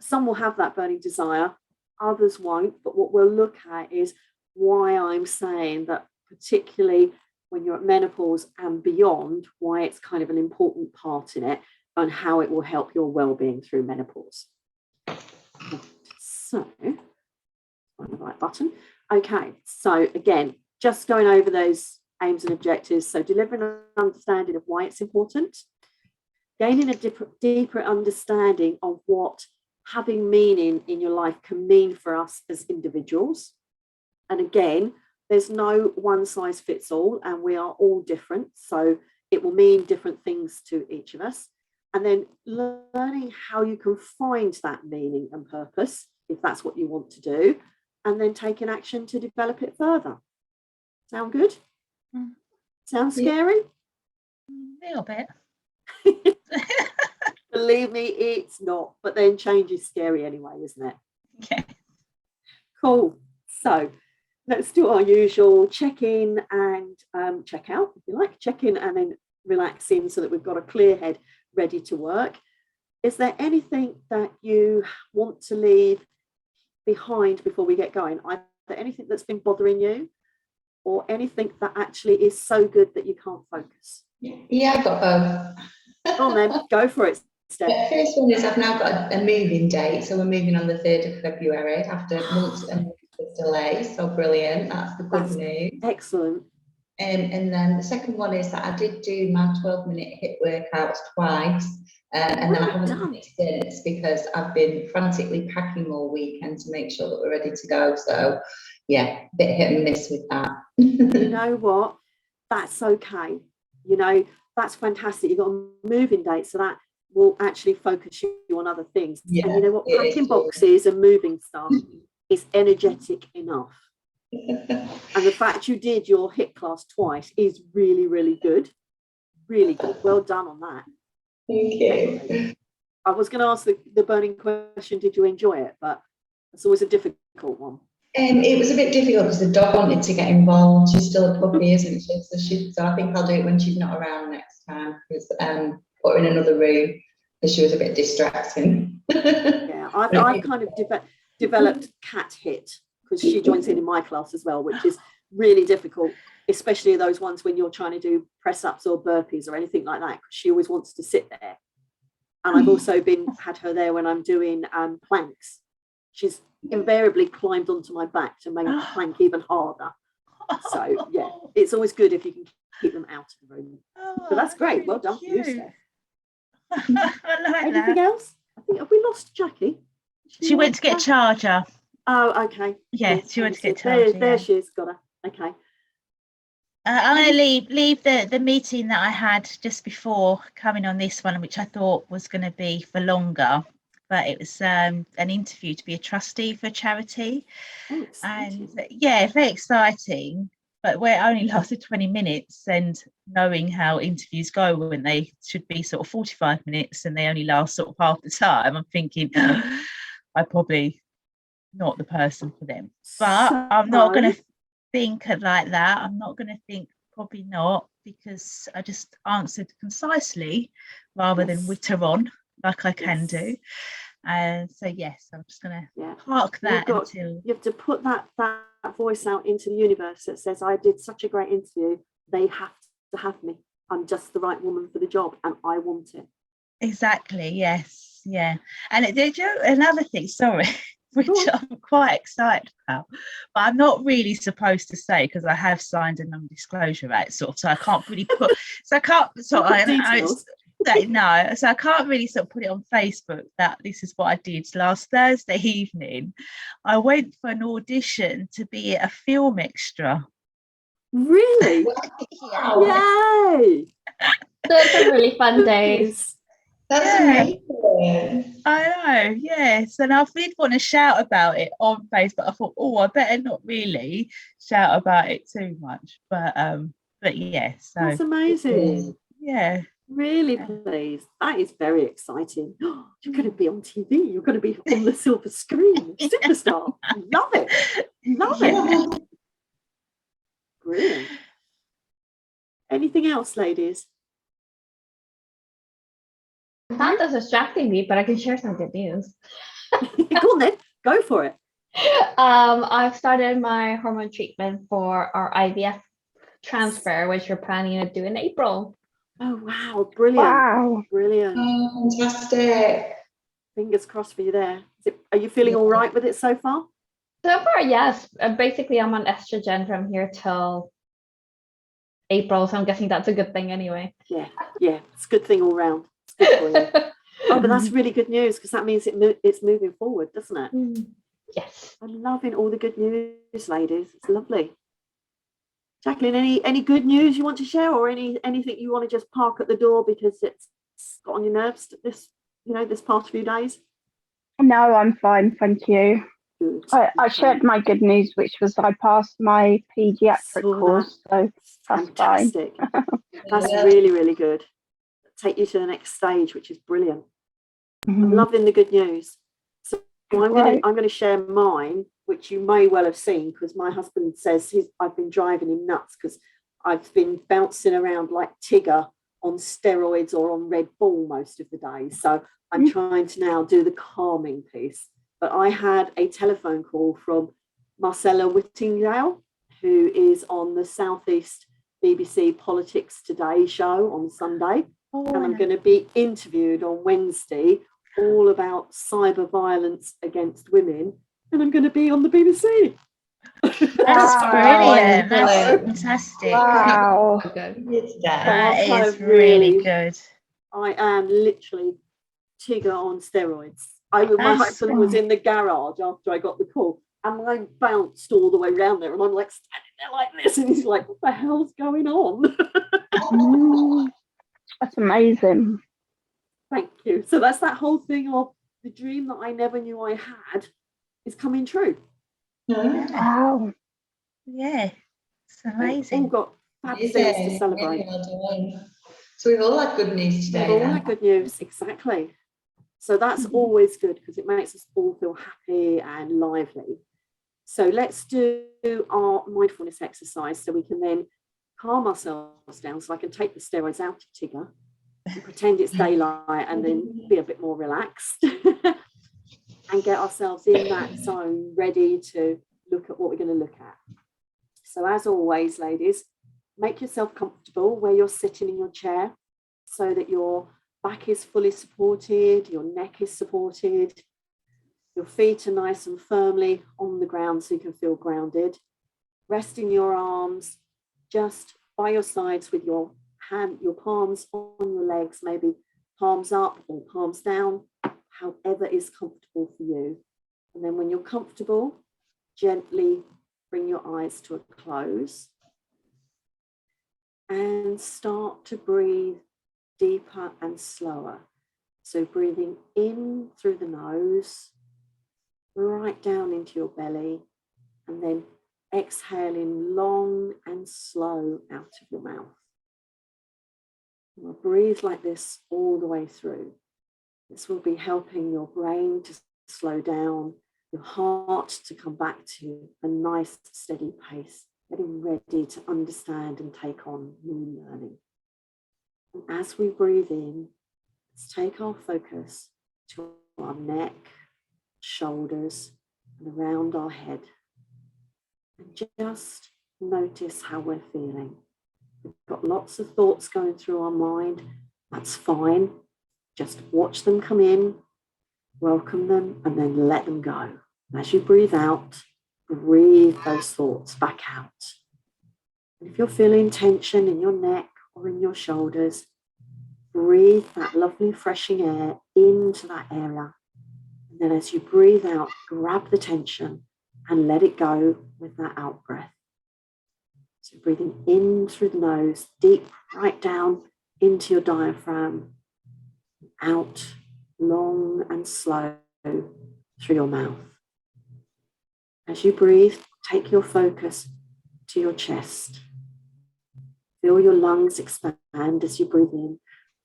some will have that burning desire, others won't. But what we'll look at is why I'm saying that, particularly when you're at menopause and beyond, why it's kind of an important part in it and how it will help your well-being through menopause. So, find the right button. Okay, so again, just going over those aims and objectives. So delivering an understanding of why it's important, gaining a deeper understanding of what having meaning in your life can mean for us as individuals. And again, there's no one size fits all, and we are all different. So it will mean different things to each of us. And then learning how you can find that meaning and purpose, if that's what you want to do, and then taking action to develop it further. Sound good? Sound scary? A little bit. Believe me, it's not. But then change is scary anyway, isn't it? Yeah. Cool. So let's do our usual check-in and check out, if you like. Check in and then relax in so that we've got a clear head ready to work. Is there anything that you want to leave behind before we get going? Either anything that's been bothering you or anything that actually is so good that you can't focus? Yeah, I've got both. Go on then, go for it, Steph. The first one is I've now got a moving date, so we're moving on the 3rd of February after months and months of delay. So brilliant, that's the good news. Excellent. And then the second one is that I did do my 12-minute HIIT workouts twice, and then I haven't done it since because I've been frantically packing all weekend to make sure that we're ready to go. So yeah, a bit hit and miss with that. You know what? That's okay. That's fantastic. You've got a moving date, so that will actually focus you on other things. Yeah, and you know what? Packing boxes and moving stuff is energetic enough. And the fact you did your HIIT class twice is really, really good. Really good. Well done on that. Thank you. I was going to ask the burning question, did you enjoy it? But it's always a difficult one. It was a bit difficult because the dog wanted to get involved. She's still a puppy, isn't she? So I think I'll do it when she's not around next time, because put her in another room because she was a bit distracting. Yeah, I've kind of developed cat HIIT because she joins in my class as well, which is really difficult, especially those ones when you're trying to do press-ups or burpees or anything like that, because she always wants to sit there. And I've also had her there when I'm doing planks. She's invariably climbed onto my back to make the plank even harder. So yeah, it's always good if you can keep them out of the room. But that's great. Well done for you, Steph. I like Anything else? I think, have we lost Jackie? She went to get a charger. Oh, okay. Yeah, she went to get a charger. There she is. Got her. Okay. I'm going to leave the meeting that I had just before coming on this one, which I thought was going to be for longer, but it was an interview to be a trustee for a charity. Oh, and yeah, very exciting, but where it only lasted 20 minutes, and knowing how interviews go when they should be sort of 45 minutes and they only last sort of half the time, I'm thinking I'm probably not the person for them. But I'm not going to think like that. I'm not going to think probably not, because I just answered concisely rather than witter on like I can do. So yes, I'm just going to park that until you have to put that voice out into the universe that says, I did such a great interview, they have to have me, I'm just the right woman for the job and I want it. Exactly. Yes. Yeah. And another thing, sorry, which I'm quite excited about, but I'm not really supposed to say because I have signed a non-disclosure act, so I can't really put. So I can't. So I can't really sort of put it on Facebook that this is what I did last Thursday evening. I went for an audition to be a film extra. Really? Yay! Those are really fun days. That's amazing. I know, yes. And I did want to shout about it on Facebook. I thought, I better not really shout about it too much. But yeah, so that's amazing. Yeah. Really pleased. That is very exciting. You're going to be on TV. You're going to be on the silver screen. Superstar. Love it. Love it. Brilliant. Anything else, ladies? Not as distracting me, but I can share some good news. Go on then, go for it. I've started my hormone treatment for our IVF transfer, which we're planning to do in April. Oh wow, brilliant. Wow. Brilliant. Oh, fantastic. Fingers crossed for you there. Are you feeling all right with it so far? So far, yes. Basically, I'm on estrogen from here till April, so I'm guessing that's a good thing anyway. Yeah, it's a good thing all round. It's good for you. Oh, but that's really good news because that means it's moving forward, doesn't it? Yes. I'm loving all the good news, ladies. It's lovely. Jacqueline, any good news you want to share, or anything you want to just park at the door because it's got on your nerves this past few days? No, I'm fine, thank you. Good. I shared my good news, which was I passed my paediatric course, so that's fine. Fantastic. That's really, really good. Take you to the next stage, which is brilliant. I'm loving the good news. So I'm going to share mine, which you may well have seen because my husband says I've been driving him nuts because I've been bouncing around like Tigger on steroids or on Red Bull most of the day. So I'm trying to now do the calming piece. But I had a telephone call from Marcella Whittingdale, who is on the Southeast BBC Politics Today show on Sunday. And I'm going to be interviewed on Wednesday all about cyber violence against women. And I'm going to be on the BBC. That's brilliant. That's fantastic. Wow. That is really good. I am literally Tigger on steroids. My husband was in the garage after I got the call, and I bounced all the way around there, and I'm like standing there like this, and he's like, "What the hell's going on?" That's amazing. Thank you. So that's that whole thing of the dream that I never knew I had is coming true. Wow. Yeah, it's amazing. We've all got fab things to celebrate. So we've all had good news today. We've all had good news, exactly. So that's always good because it makes us all feel happy and lively. So let's do our mindfulness exercise so we can then calm ourselves down. So I can take the steroids out of Tigger and pretend it's daylight and then be a bit more relaxed and get ourselves in that zone ready to look at what we're going to look at. So as always, ladies, make yourself comfortable where you're sitting in your chair so that your back is fully supported, your neck is supported, your feet are nice and firmly on the ground so you can feel grounded. Resting your arms just by your sides with your palms on your legs, maybe palms up or palms down, however is comfortable for you. And then when you're comfortable, gently bring your eyes to a close and start to breathe deeper and slower. So breathing in through the nose, right down into your belly, and then exhaling long and slow out of your mouth. We'll breathe like this all the way through. This will be helping your brain to slow down, your heart to come back to a nice steady pace, getting ready to understand and take on new learning. And as we breathe in, let's take our focus to our neck, shoulders, and around our head. And just notice how we're feeling. We've got lots of thoughts going through our mind. That's fine. Just watch them come in, welcome them, and then let them go. As you breathe out, breathe those thoughts back out. And if you're feeling tension in your neck or in your shoulders, breathe that lovely refreshing air into that area. And then as you breathe out, grab the tension and let it go with that out breath. So breathing in through the nose, deep right down into your diaphragm, out long and slow through your mouth. As you breathe, take your focus to your chest. Feel your lungs expand as you breathe in.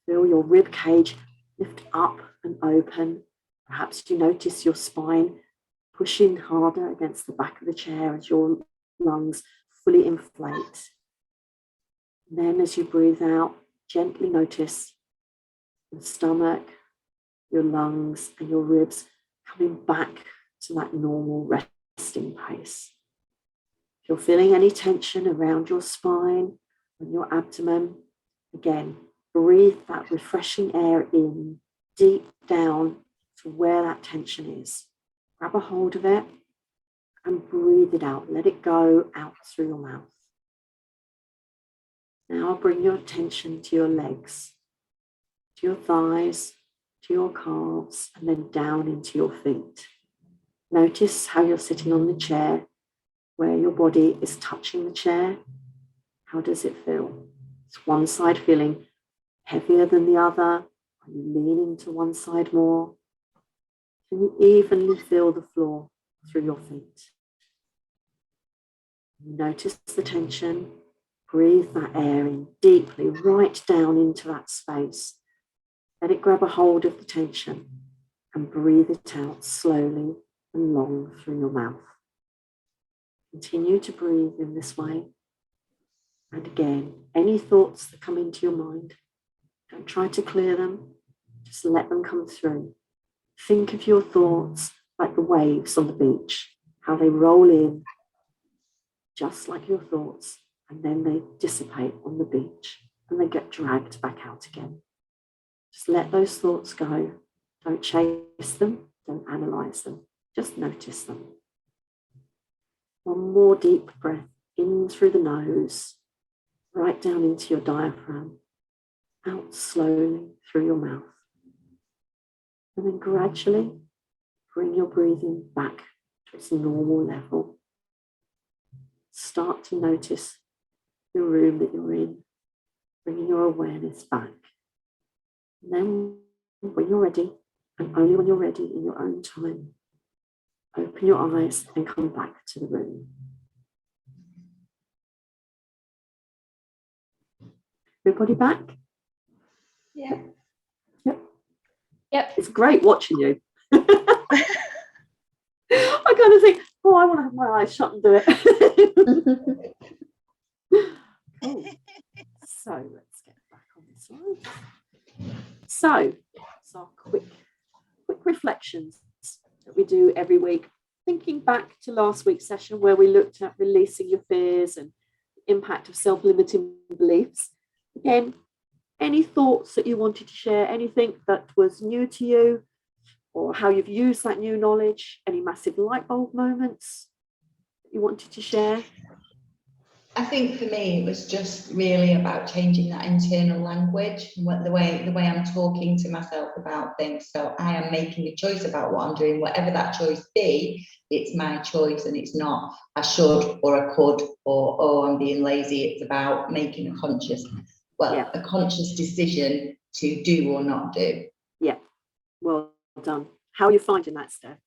Feel your rib cage lift up and open. Perhaps you notice your spine pushing harder against the back of the chair as your lungs fully inflate. And then as you breathe out, gently notice the stomach your lungs and your ribs coming back to that normal resting pace. If you're feeling any tension around your spine and your abdomen, again, breathe that refreshing air in deep down to where that tension is. Grab a hold of it and breathe it out. Let it go out through your mouth. Now bring your attention to your legs, to your thighs, to your calves, and then down into your feet. Notice how you're sitting on the chair, where your body is touching the chair. How does it feel? Is one side feeling heavier than the other? Are you leaning to one side more? Can you evenly feel the floor through your feet? Notice the tension. Breathe that air in deeply, right down into that space. Let it grab a hold of the tension and breathe it out slowly and long through your mouth. Continue to breathe in this way. And again, any thoughts that come into your mind, don't try to clear them, just let them come through. Think of your thoughts like the waves on the beach, how they roll in, just like your thoughts, and then they dissipate on the beach and they get dragged back out again. Just let those thoughts go. Don't chase them, don't analyze them, just notice them. One more deep breath in through the nose, right down into your diaphragm, out slowly through your mouth. And then gradually bring your breathing back to its normal level. Start to notice the room that you're in, bringing your awareness back. And then when you're ready, and only when you're ready in your own time, open your eyes and come back to the room. Everybody back? Yeah. Yep. It's great watching you. I kind of think, oh, I want to have my eyes shut and do it. Cool. So let's get back on this slide. So our quick reflections that we do every week. Thinking back to last week's session where we looked at releasing your fears and the impact of self-limiting beliefs. Again, any thoughts that you wanted to share, anything that was new to you, or how you've used that new knowledge, any massive light bulb moments that you wanted to share? I think for me, it was just really about changing that internal language, the way I'm talking to myself about things. So I am making a choice about what I'm doing, whatever that choice be. It's my choice, and it's not I should or I could or oh I'm being lazy. It's about making a conscious decision to do or not do. Yeah, well done. How are you finding that, Steph?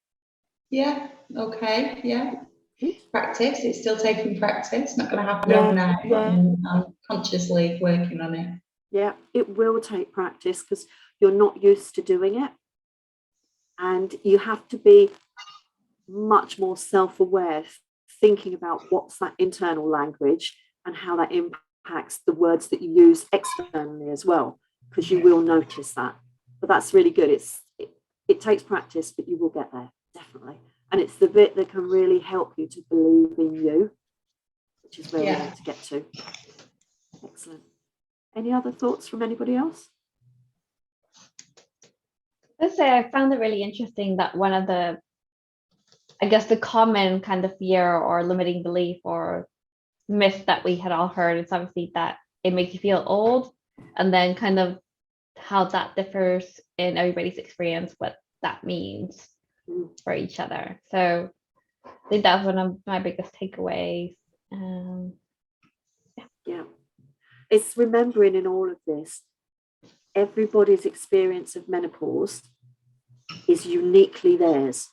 Yeah. Okay. Yeah. Good. Practice. It's still taking practice. Not going to happen overnight. Yeah. I'm consciously working on it. Yeah, it will take practice because you're not used to doing it. And you have to be much more self-aware, thinking about what's that internal language and how that impacts the words that you use externally as well, because you will notice that. But that's really good. It takes practice, but you will get there, definitely. And it's the bit that can really help you to believe in you, which is where we want to get to. Excellent. Any other thoughts from anybody else? Let's say I found it really interesting that one of the, I guess, the common kind of fear or limiting belief or myth that we had all heard is obviously that it makes you feel old, and then kind of how that differs in everybody's experience, what that means for each other. So I think that's one of my biggest takeaways. Yeah. It's remembering in all of this, everybody's experience of menopause is uniquely theirs.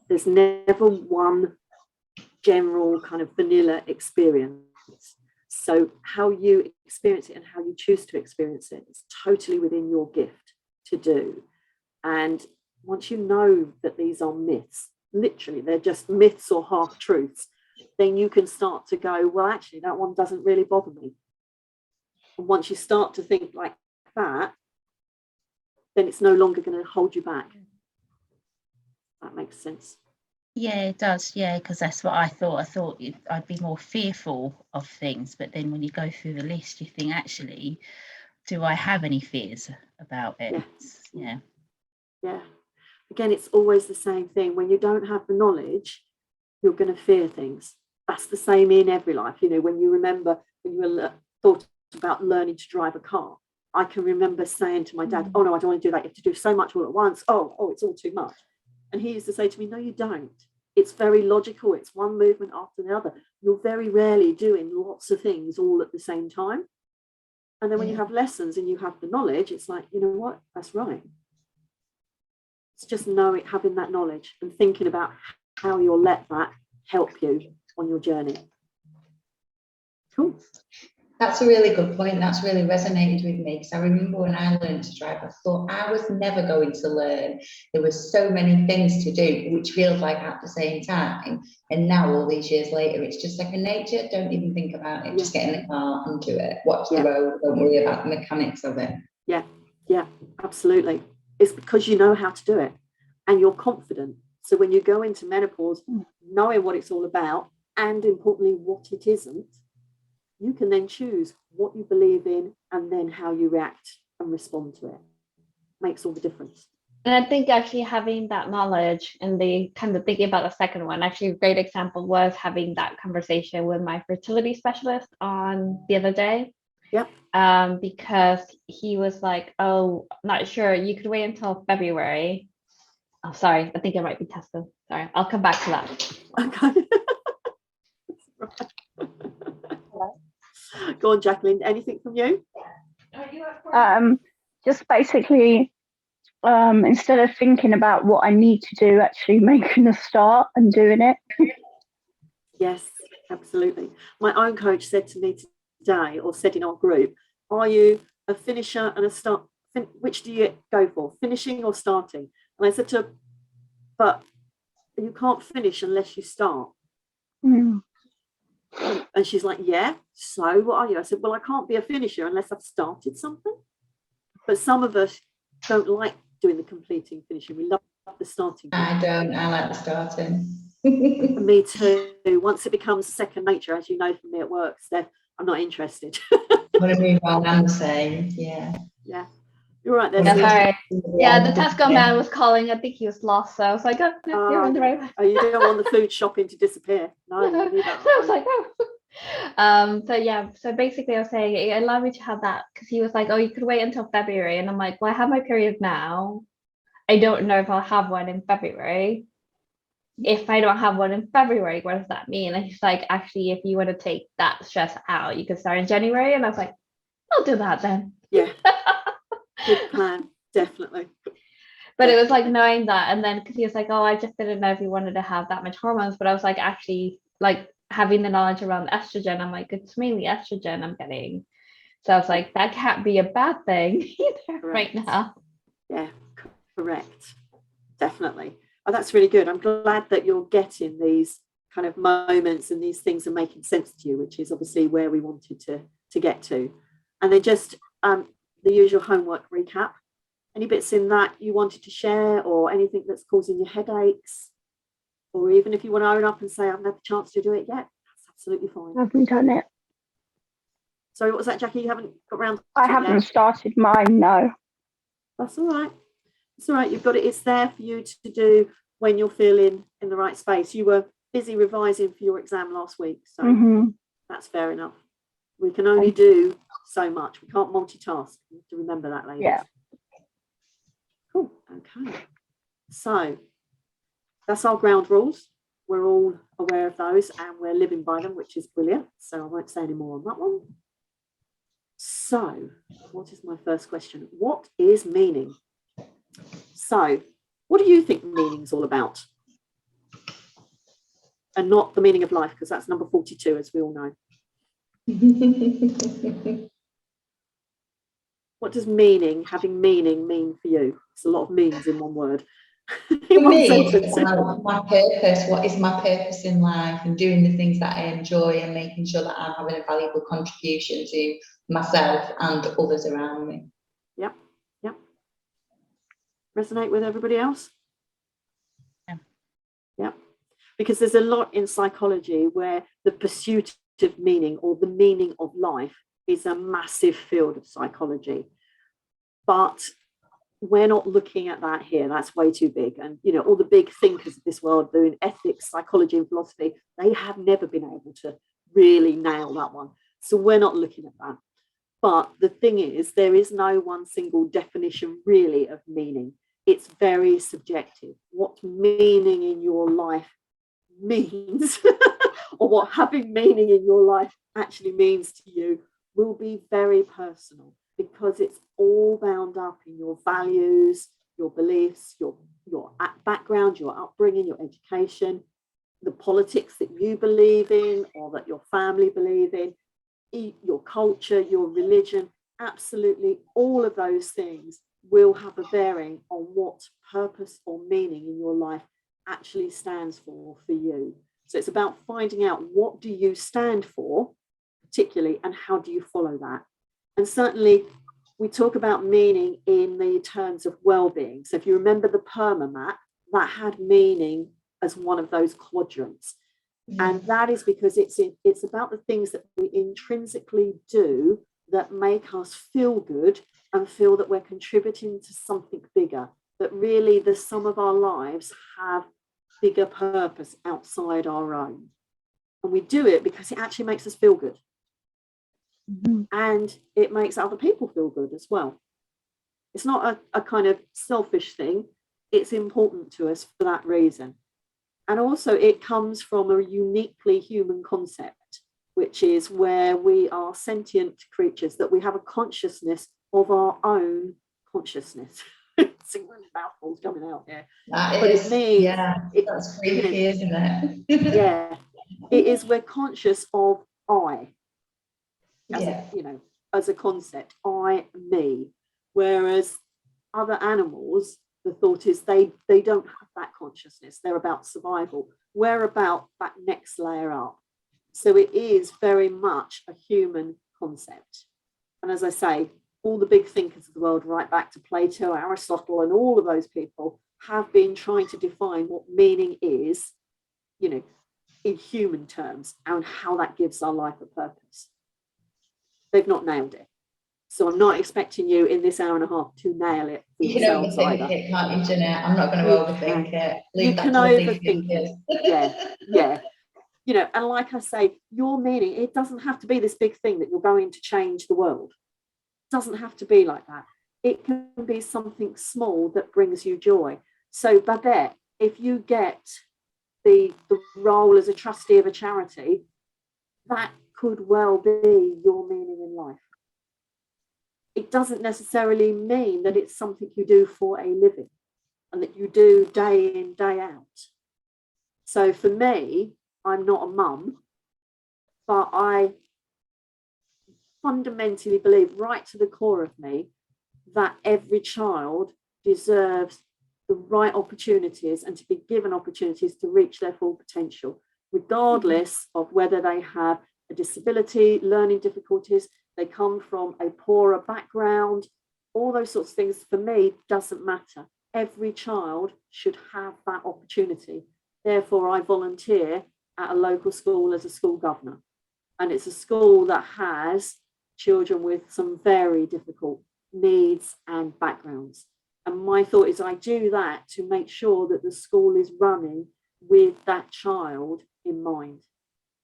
There's never one general kind of vanilla experience. So how you experience it and how you choose to experience it is totally within your gift to do. And once you know that these are myths, literally they're just myths or half truths, then you can start to go, well, actually, that one doesn't really bother me. And once you start to think like that, then it's no longer going to hold you back. That makes sense. Yeah, it does. Yeah, because that's what I thought. I thought I'd be more fearful of things, but then when you go through the list, you think, actually, do I have any fears about it? Yeah. Again, it's always the same thing. When you don't have the knowledge, you're going to fear things. That's the same in every life. You know, when you remember when you were thought about learning to drive a car, I can remember saying to my dad, oh no, I don't want to do that. You have to do so much all at once. Oh, it's all too much. And he used to say to me, no, you don't. It's very logical. It's one movement after the other. You're very rarely doing lots of things all at the same time. And then when you have lessons and you have the knowledge, it's like, you know what, that's right. It's just having that knowledge and thinking about how you'll let that help you on your journey. Cool. That's a really good point. That's really resonated with me, because I remember when I learned to drive, I thought I was never going to learn. There were so many things to do, which feels like at the same time. And now, all these years later, it's just second nature. Don't even think about it. Just get in the car and do it. Watch the road. Don't worry about the mechanics of it. Yeah, absolutely. It's because you know how to do it and you're confident. So when you go into menopause, knowing what it's all about, and importantly, what it isn't, you can then choose what you believe in and then how you react and respond to it. Makes all the difference. And I think actually having that knowledge and the kind of thinking about the second one, actually a great example was having that conversation with my fertility specialist on the other day. Yep. Because he was like, oh, not sure, you could wait until February. Oh, sorry, I think it might be Tesco. Sorry, I'll come back to that. Okay. Go on, Jacqueline. Anything from you? Just basically, instead of thinking about what I need to do, actually making a start and doing it. Yes, absolutely. My own coach said to me today, or said in our group, are you a finisher and a start? Which do you go for, finishing or starting? And I said to her, but you can't finish unless you start. And she's like, yeah, so what are you? I said, well, I can't be a finisher unless I've started something. But some of us don't like doing the completing, finishing. We love the starting. I don't. I like the starting. Me too. Once it becomes second nature, as you know from me at work, Steph, I'm not interested. What do you mean? I'm the same. Yeah. You're right there. Yeah, Steph. sorry. Yeah, the Tesco man was calling. I think he was lost. So I was like, oh, no, you're on the right way. Oh, you don't want the food shopping to disappear. No, you need that. So I was like, oh. So basically I was saying it allowed me to have that, because he was like, oh, you could wait until February. And I'm like, well, I have my period now. I don't know if I'll have one in February. If I don't have one in February, what does that mean? And he's like, actually, if you want to take that stress out, you could start in January. And I was like, I'll do that then. Yeah. Good plan, definitely. But it was like knowing that, and then because he was like, oh, I just didn't know if you wanted to have that much hormones. But I was like, actually, like having the knowledge around estrogen, I'm like, it's mainly estrogen I'm getting. So I was like, that can't be a bad thing either right now. Yeah, correct. Definitely. Oh, that's really good. I'm glad that you're getting these kind of moments and these things are making sense to you, which is obviously where we wanted to get to. And then just the usual homework recap. Any bits in that you wanted to share, or anything that's causing you headaches? Or even if you want to own up and say, I haven't had the chance to do it yet, that's absolutely fine. I haven't done it. Sorry, what was that, Jackie? You haven't got around to I haven't started mine, no. That's all right. It's all right. You've got it. It's there for you to do when you're feeling in the right space. You were busy revising for your exam last week, so that's fair enough. We can only do so much. We can't multitask. You have to remember that, ladies. Yeah. Cool. Okay. So that's our ground rules. We're all aware of those and we're living by them, which is brilliant. So I won't say any more on that one. So what is my first question? What is meaning? So what do you think meaning is all about? And not the meaning of life, because that's number 42, as we all know. What does having meaning mean for you? It's a lot of meanings in one word. For me, it's about my purpose. What is my purpose in life, and doing the things that I enjoy and making sure that I'm having a valuable contribution to myself and others around me. Yep. Resonate with everybody else? Yeah. Yeah. Because there's a lot in psychology where the pursuit of meaning or the meaning of life is a massive field of psychology. But we're not looking at that here. That's way too big. And, you know, all the big thinkers of this world doing ethics, psychology, and philosophy, they have never been able to really nail that one. So we're not looking at that. But the thing is, there is no one single definition really of meaning. It's very subjective. What meaning in your life means, or what having meaning in your life actually means to you, will be very personal, because it's all bound up in your values, your beliefs, your background, your upbringing, your education, the politics that you believe in or that your family believe in, your culture, your religion. Absolutely all of those things will have a bearing on what purpose or meaning in your life actually stands for you. So it's about finding out, what do you stand for particularly, and how do you follow that? And certainly we talk about meaning in the terms of well-being. So if you remember the PERMA map, that had meaning as one of those quadrants. And that is because it's about the things that we intrinsically do that make us feel good and feel that we're contributing to something bigger, that really the sum of our lives have bigger purpose outside our own. And we do it because it actually makes us feel good. Mm-hmm. And it makes other people feel good as well. It's not a kind of selfish thing. It's important to us for that reason. And also it comes from a uniquely human concept, which is where we are sentient creatures, that we have a consciousness of our own consciousness. Some really mouthfuls coming out here. That but is, it means, yeah, that's freaky, isn't it? Yeah, it is, we're conscious of I, as a concept, I, me. Whereas other animals, the thought is they don't have that consciousness. They're about survival. We're about that next layer up. So it is very much a human concept. And as I say, all the big thinkers of the world, right back to Plato, Aristotle, and all of those people, have been trying to define what meaning is, in human terms, and how that gives our life a purpose. They've not nailed it. So I'm not expecting you in this hour and a half to nail it for yourselves either. You can overthink it, can't you, Jeanette? I'm not going to overthink it. You can overthink it. Yeah. And like I say, your meaning, it doesn't have to be this big thing that you're going to change the world. It doesn't have to be like that. It can be something small that brings you joy. So Babette, if you get the role as a trustee of a charity, that could well be your meaning in life. It doesn't necessarily mean that it's something you do for a living and that you do day in, day out. So for me, I'm not a mum, but I fundamentally believe, right to the core of me, that every child deserves the right opportunities and to be given opportunities to reach their full potential, regardless of whether they have a disability, learning difficulties, they come from a poorer background, all those sorts of things, for me, doesn't matter. Every child should have that opportunity. Therefore, I volunteer at a local school as a school governor. And it's a school that has children with some very difficult needs and backgrounds. And my thought is I do that to make sure that the school is running with that child in mind.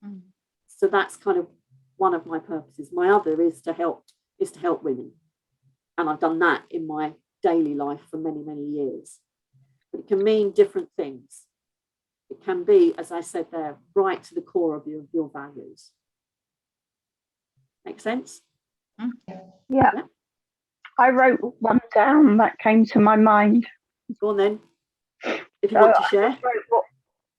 Mm. So that's kind of one of my purposes. My other is to help women. And I've done that in my daily life for many, many years. But it can mean different things. It can be, as I said there, right to the core of your values. Make sense? Yeah. I wrote one down that came to my mind. Go on then, if you want to share.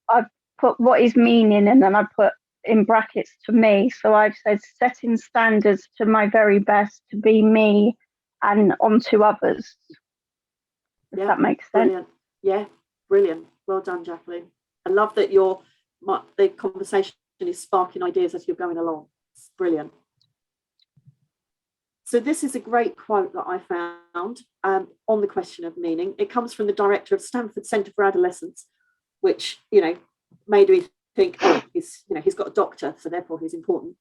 I put what is meaning, and then I put in brackets to me. So I've said setting standards to my very best to be me and onto others. If that makes sense. Brilliant. Yeah, brilliant. Well done, Jacqueline. I love that the conversation is sparking ideas as you're going along. It's brilliant. So this is a great quote that I found on the question of meaning. It comes from the director of Stanford Center for Adolescence, which, made me think, oh, he's got a doctor, so therefore he's important.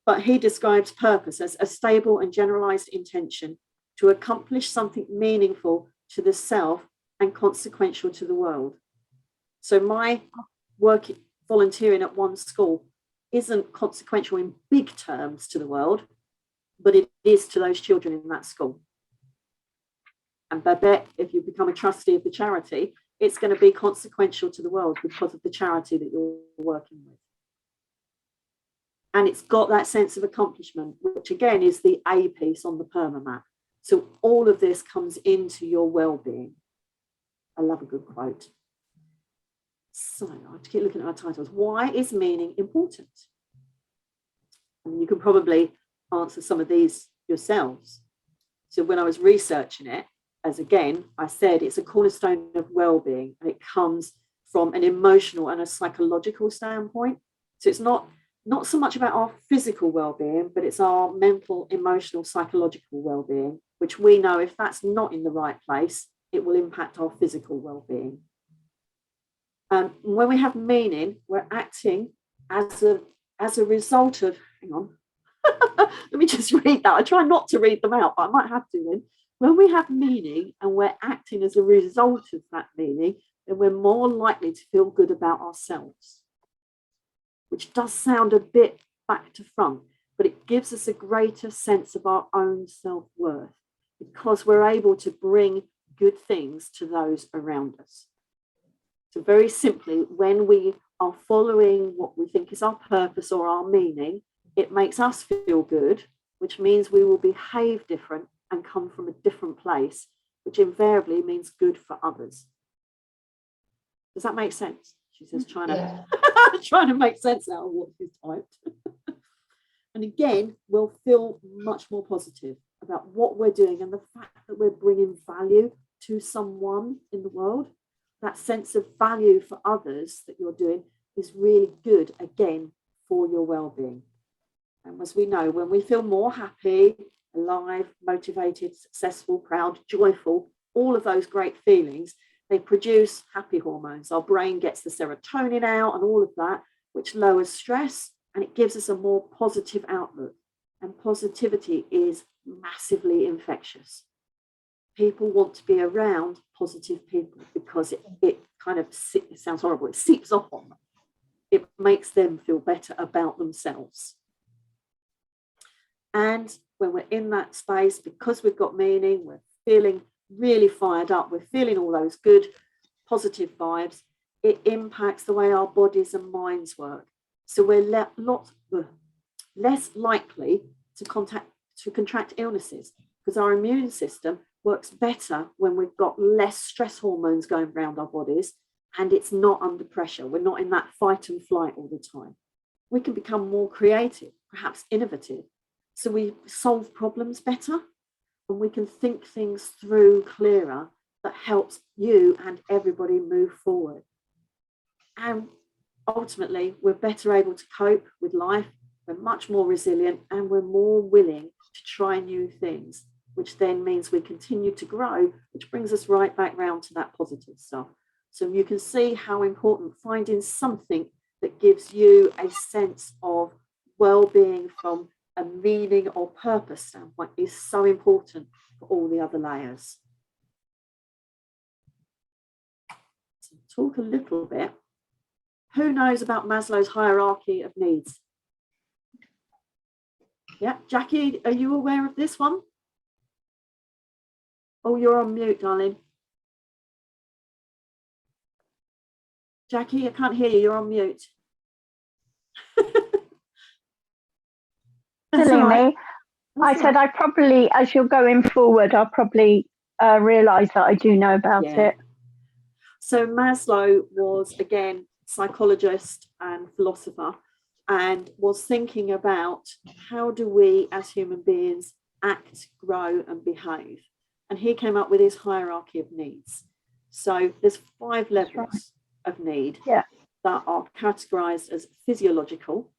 But he describes purpose as a stable and generalized intention to accomplish something meaningful to the self and consequential to the world. So my volunteering at one school isn't consequential in big terms to the world, but it is to those children in that school. And Babette, if you become a trustee of the charity, it's going to be consequential to the world because of the charity that you're working with. And it's got that sense of accomplishment, which again is the A piece on the perma map. So all of this comes into your well-being. I love a good quote. So I have to keep looking at our titles. Why is meaning important? And you can probably answer some of these yourselves. So when I was researching it, as again, I said, it's a cornerstone of well-being, and it comes from an emotional and a psychological standpoint. So it's not so much about our physical well-being, but it's our mental, emotional, psychological well-being, which we know if that's not in the right place, it will impact our physical well-being. When we have meaning, we're acting as a result of, hang on, let me just read that. I try not to read them out, but I might have to then. When we have meaning and we're acting as a result of that meaning, then we're more likely to feel good about ourselves, which does sound a bit back to front, but it gives us a greater sense of our own self-worth because we're able to bring good things to those around us. So very simply, when we are following what we think is our purpose or our meaning, it makes us feel good, which means we will behave different and come from a different place, which invariably means good for others. Does that make sense? She says, trying to make sense out of what she's typed. And again, we'll feel much more positive about what we're doing and the fact that we're bringing value to someone in the world. That sense of value for others that you're doing is really good, again, for your well-being. And as we know, when we feel more happy, alive, motivated, successful, proud, joyful, all of those great feelings, they produce happy hormones. Our brain gets the serotonin out and all of that, which lowers stress, and it gives us a more positive outlook. And positivity is massively infectious. People want to be around positive people because it kind of, it sounds horrible, it seeps off on them. It makes them feel better about themselves. And when we're in that space, because we've got meaning, we're feeling really fired up, we're feeling all those good, positive vibes, it impacts the way our bodies and minds work. So we're less likely to contract illnesses because our immune system works better when we've got less stress hormones going around our bodies and it's not under pressure. We're not in that fight and flight all the time. We can become more creative, perhaps innovative. So we solve problems better and we can think things through clearer that helps you and everybody move forward. And ultimately, we're better able to cope with life. We're much more resilient and we're more willing to try new things, which then means we continue to grow, which brings us right back round to that positive stuff. So you can see how important finding something that gives you a sense of well-being from a meaning or purpose standpoint is so important for all the other layers. So talk a little bit. Who knows about Maslow's hierarchy of needs? Yeah, Jackie, are you aware of this one? Oh, you're on mute, darling. Jackie, I can't hear you. You're on mute. Silly me. I said I probably, as you're going forward, I'll probably realise that I do know about it. So Maslow was, again, psychologist and philosopher, and was thinking about how do we as human beings act, grow and behave. And he came up with his hierarchy of needs. So there's 5 levels of need that are categorized as physiological,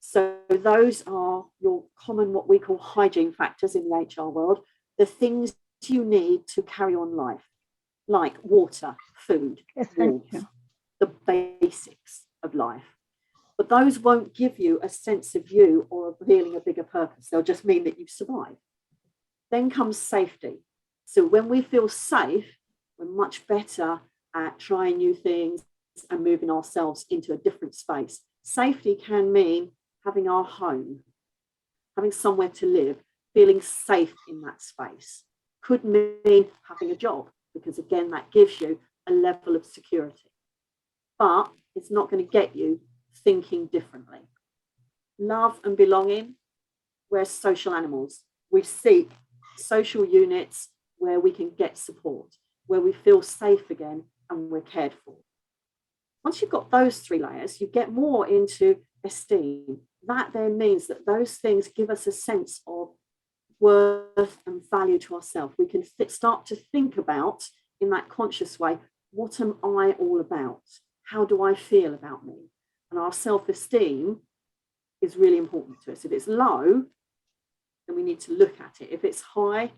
So those are your common, what we call hygiene factors in the HR world, the things you need to carry on life, like water, food, warmth, Essential. the basics of life. But those won't give you a sense of you or feeling a bigger purpose. They'll just mean that you've survived. Then comes safety. So when we feel safe, we're much better at trying new things and moving ourselves into a different space. Safety can mean having our home, having somewhere to live, feeling safe in that space. Could mean having a job, because again, that gives you a level of security. But it's not going to get you thinking differently. Love and belonging, we're social animals. We seek social units where we can get support, where we feel safe again and we're cared for. Once you've got those three layers, you get more into esteem. That then means that those things give us a sense of worth and value to ourselves. We can start to think about, in that conscious way, what am I all about? How do I feel about me? And our self-esteem is really important to us. If it's low, then we need to look at it. If it's high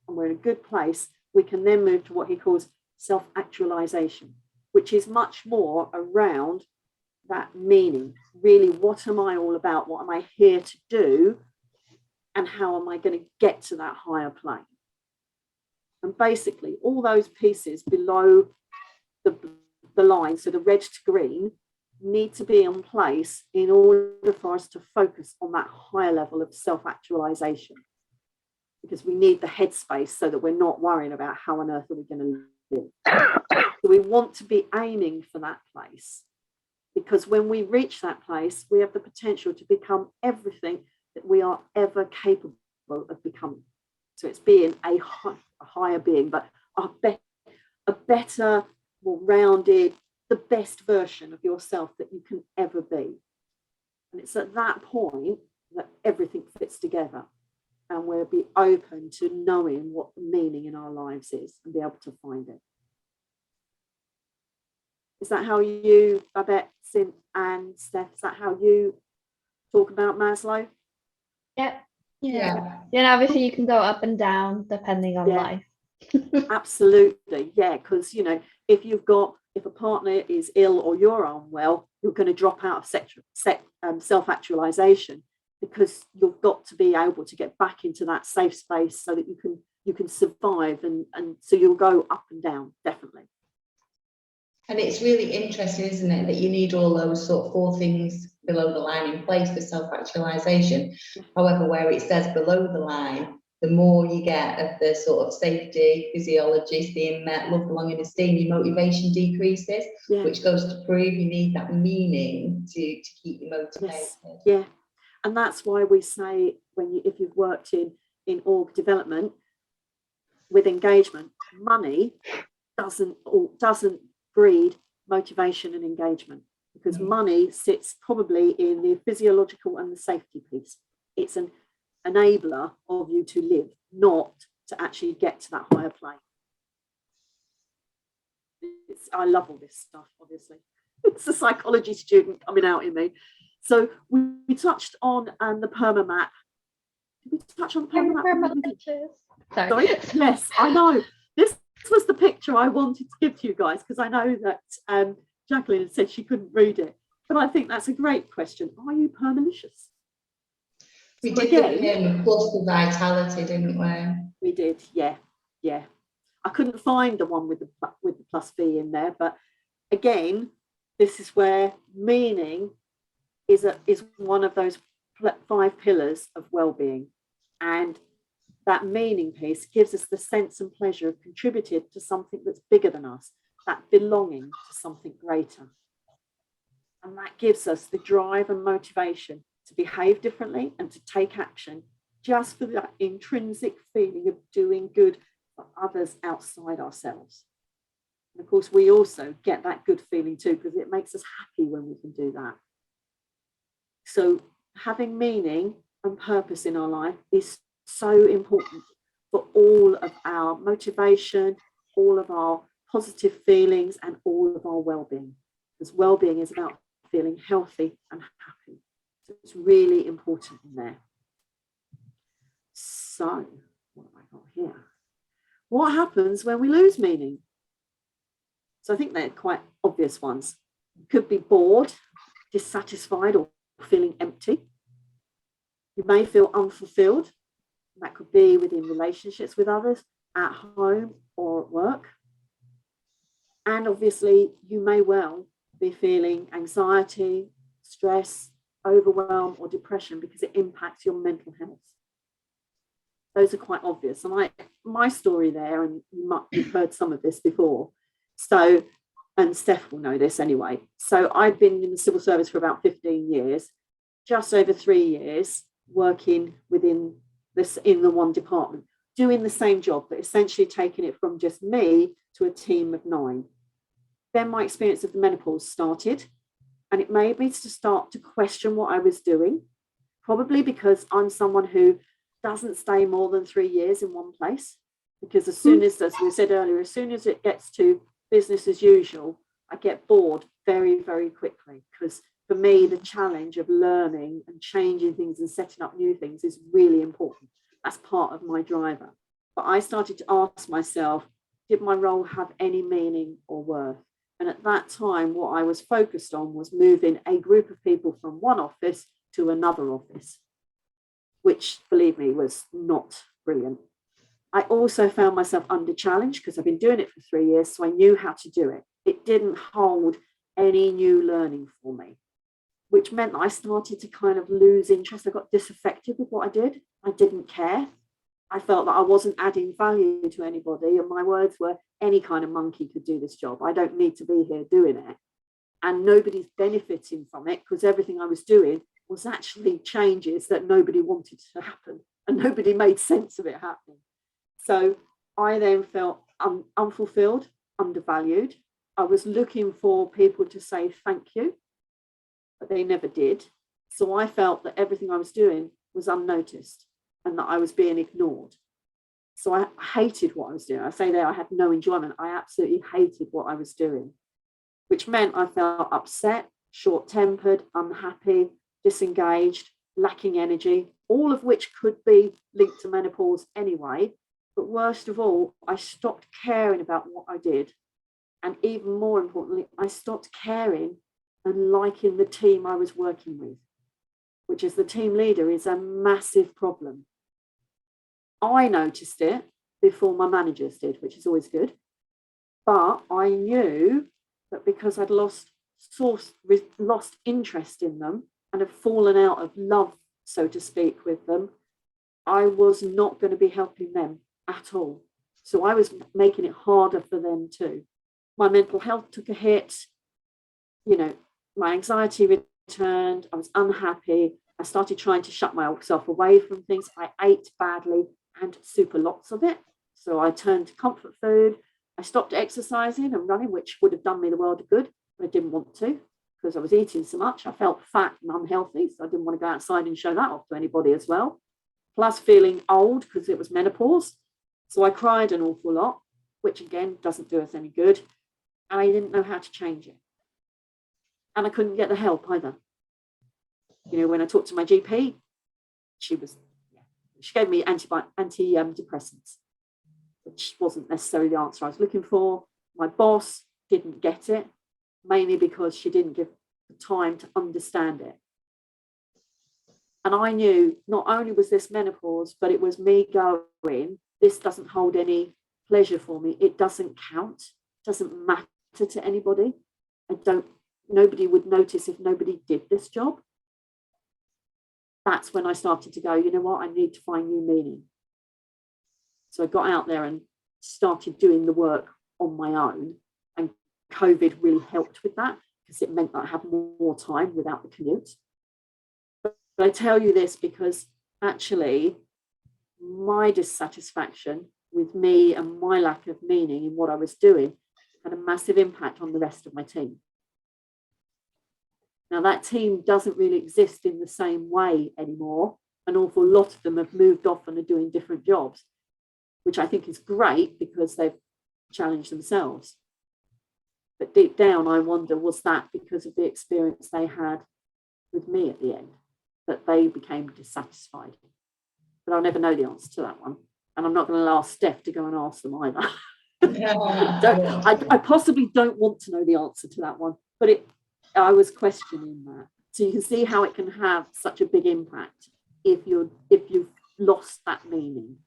and we're in a good place, we can then move to what he calls self-actualization, which is much more around that meaning. Really, what am I all about? What am I here to do? And how am I going to get to that higher plane? And basically, all those pieces below the line, so the red to green, need to be in place in order for us to focus on that higher level of self-actualization, because we need the headspace so that we're not worrying about how on earth are we going to live. So we want to be aiming for that place, because when we reach that place, we have the potential to become everything that we are ever capable of becoming. So it's being a higher being, but a better, more rounded, the best version of yourself that you can ever be. And it's at that point that everything fits together, and we'll be open to knowing what the meaning in our lives is and be able to find it. Is that how you, Babette, Sim, and Steph, is that how you talk about Maslow? Yeah. Yeah. And obviously you can go up and down depending on Yeah. life. Absolutely, yeah, because if a partner is ill or you're unwell, you're going to drop out of self-actualization, because you've got to be able to get back into that safe space so that you can survive, and so you'll go up and down, definitely. And it's really interesting, isn't it, that you need all those sort of 4 things below the line in place for self-actualization. However, where it says below the line, the more you get of the sort of safety, physiology, being met, love, belonging, esteem, your motivation decreases, which goes to prove you need that meaning to keep you motivated. Yes. Yeah, and that's why we say, if you've worked in org development with engagement, money doesn't breed motivation and engagement, because money sits probably in the physiological and the safety piece. It's an enabler of you to live, not to actually get to that higher plane. I love all this stuff, obviously. It's a psychology student coming out in me. So we touched on the perma map. Did we touch on the perma map? Sorry. Yes, I know. This was the picture I wanted to give to you guys, because I know that Jacqueline had said she couldn't read it. But I think that's a great question. Are you permalicious? We did the plus for vitality, didn't we? We did, yeah. I couldn't find the one with the plus V in there, but again, this is where meaning is one of those 5 pillars of well-being, and that meaning piece gives us the sense and pleasure of contributing to something that's bigger than us, that belonging to something greater, and that gives us the drive and motivation to behave differently and to take action, just for that intrinsic feeling of doing good for others outside ourselves. And of course, we also get that good feeling too, because it makes us happy when we can do that. So having meaning and purpose in our life is so important for all of our motivation, all of our positive feelings, and all of our well-being, because well-being is about feeling healthy and happy. So it's really important in there. So what have I got here? What happens when we lose meaning? So I think they're quite obvious ones. You could be bored, dissatisfied, or feeling empty. You may feel unfulfilled. That could be within relationships with others, at home or at work. And obviously, you may well be feeling anxiety, stress, overwhelm, or depression because it impacts your mental health. Those are quite obvious. And my story there, and you've heard some of this before. So, and Steph will know this anyway. So I've been in the civil service for about 15 years, just over 3 years working within this in the one department, doing the same job, but essentially taking it from just me to a team of 9. Then my experience of the menopause started, and it made me to start to question what I was doing, probably because I'm someone who doesn't stay more than 3 years in one place, because as soon as we said earlier, as soon as it gets to business as usual, I get bored very, very quickly, because for me, the challenge of learning and changing things and setting up new things is really important. That's part of my driver. But I started to ask myself, did my role have any meaning or worth? And at that time, what I was focused on was moving a group of people from one office to another office, which, believe me, was not brilliant. I also found myself under challenge because I've been doing it for 3 years, so I knew how to do it. It didn't hold any new learning for me, which meant that I started to kind of lose interest. I got disaffected with what I did. I didn't care. I felt that I wasn't adding value to anybody. And my words were, any kind of monkey could do this job. I don't need to be here doing it. And nobody's benefiting from it because everything I was doing was actually changes that nobody wanted to happen. And nobody made sense of it happening. So I then felt unfulfilled, undervalued. I was looking for people to say thank you, but they never did. So I felt that everything I was doing was unnoticed and that I was being ignored. So I hated what I was doing. I say there, I had no enjoyment. I absolutely hated what I was doing, which meant I felt upset, short-tempered, unhappy, disengaged, lacking energy, all of which could be linked to menopause anyway. But worst of all, I stopped caring about what I did. And even more importantly, I stopped caring and liking the team I was working with, which is the team leader is a massive problem. I noticed it before my managers did, which is always good. But I knew that because I'd lost interest in them and had fallen out of love, so to speak, with them, I was not going to be helping them at all. So I was making it harder for them too. My mental health took a hit. My anxiety returned. I was unhappy. I started trying to shut myself away from things. I ate badly and super lots of it. So I turned to comfort food. I stopped exercising and running, which would have done me the world of good, but I didn't want to because I was eating so much. I felt fat and unhealthy, so I didn't want to go outside and show that off to anybody as well. Plus feeling old because it was menopause. So I cried an awful lot, which again doesn't do us any good. And I didn't know how to change it. And I couldn't get the help either. When I talked to my GP, she gave me antidepressants, which wasn't necessarily the answer I was looking for. My boss didn't get it, mainly because she didn't give the time to understand it. And I knew not only was this menopause, but it was me going, this doesn't hold any pleasure for me. It doesn't count. It doesn't matter to anybody. Nobody would notice if nobody did this job. That's when I started to go, you know what, I need to find new meaning. So I got out there and started doing the work on my own. And COVID really helped with that because it meant that I had more time without the commute. But I tell you this because actually my dissatisfaction with me and my lack of meaning in what I was doing had a massive impact on the rest of my team. Now, that team doesn't really exist in the same way anymore. An awful lot of them have moved off and are doing different jobs, which I think is great because they've challenged themselves. But deep down, I wonder, was that because of the experience they had with me at the end? that they became dissatisfied. But I'll never know the answer to that one. And I'm not going to ask Steph to go and ask them either. I possibly don't want to know the answer to that one, but I was questioning that. So you can see how it can have such a big impact if you've lost that meaning.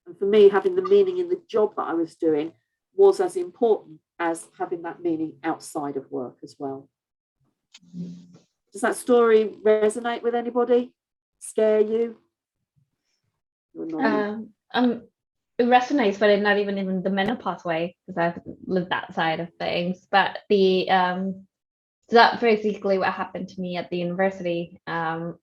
And for me, having the meaning in the job that I was doing was as important as having that meaning outside of work as well. Does that story resonate with anybody? Scare you? It resonates, but not even in the menopause way, because I've lived that side of things. But so that's basically what happened to me at the university. I'm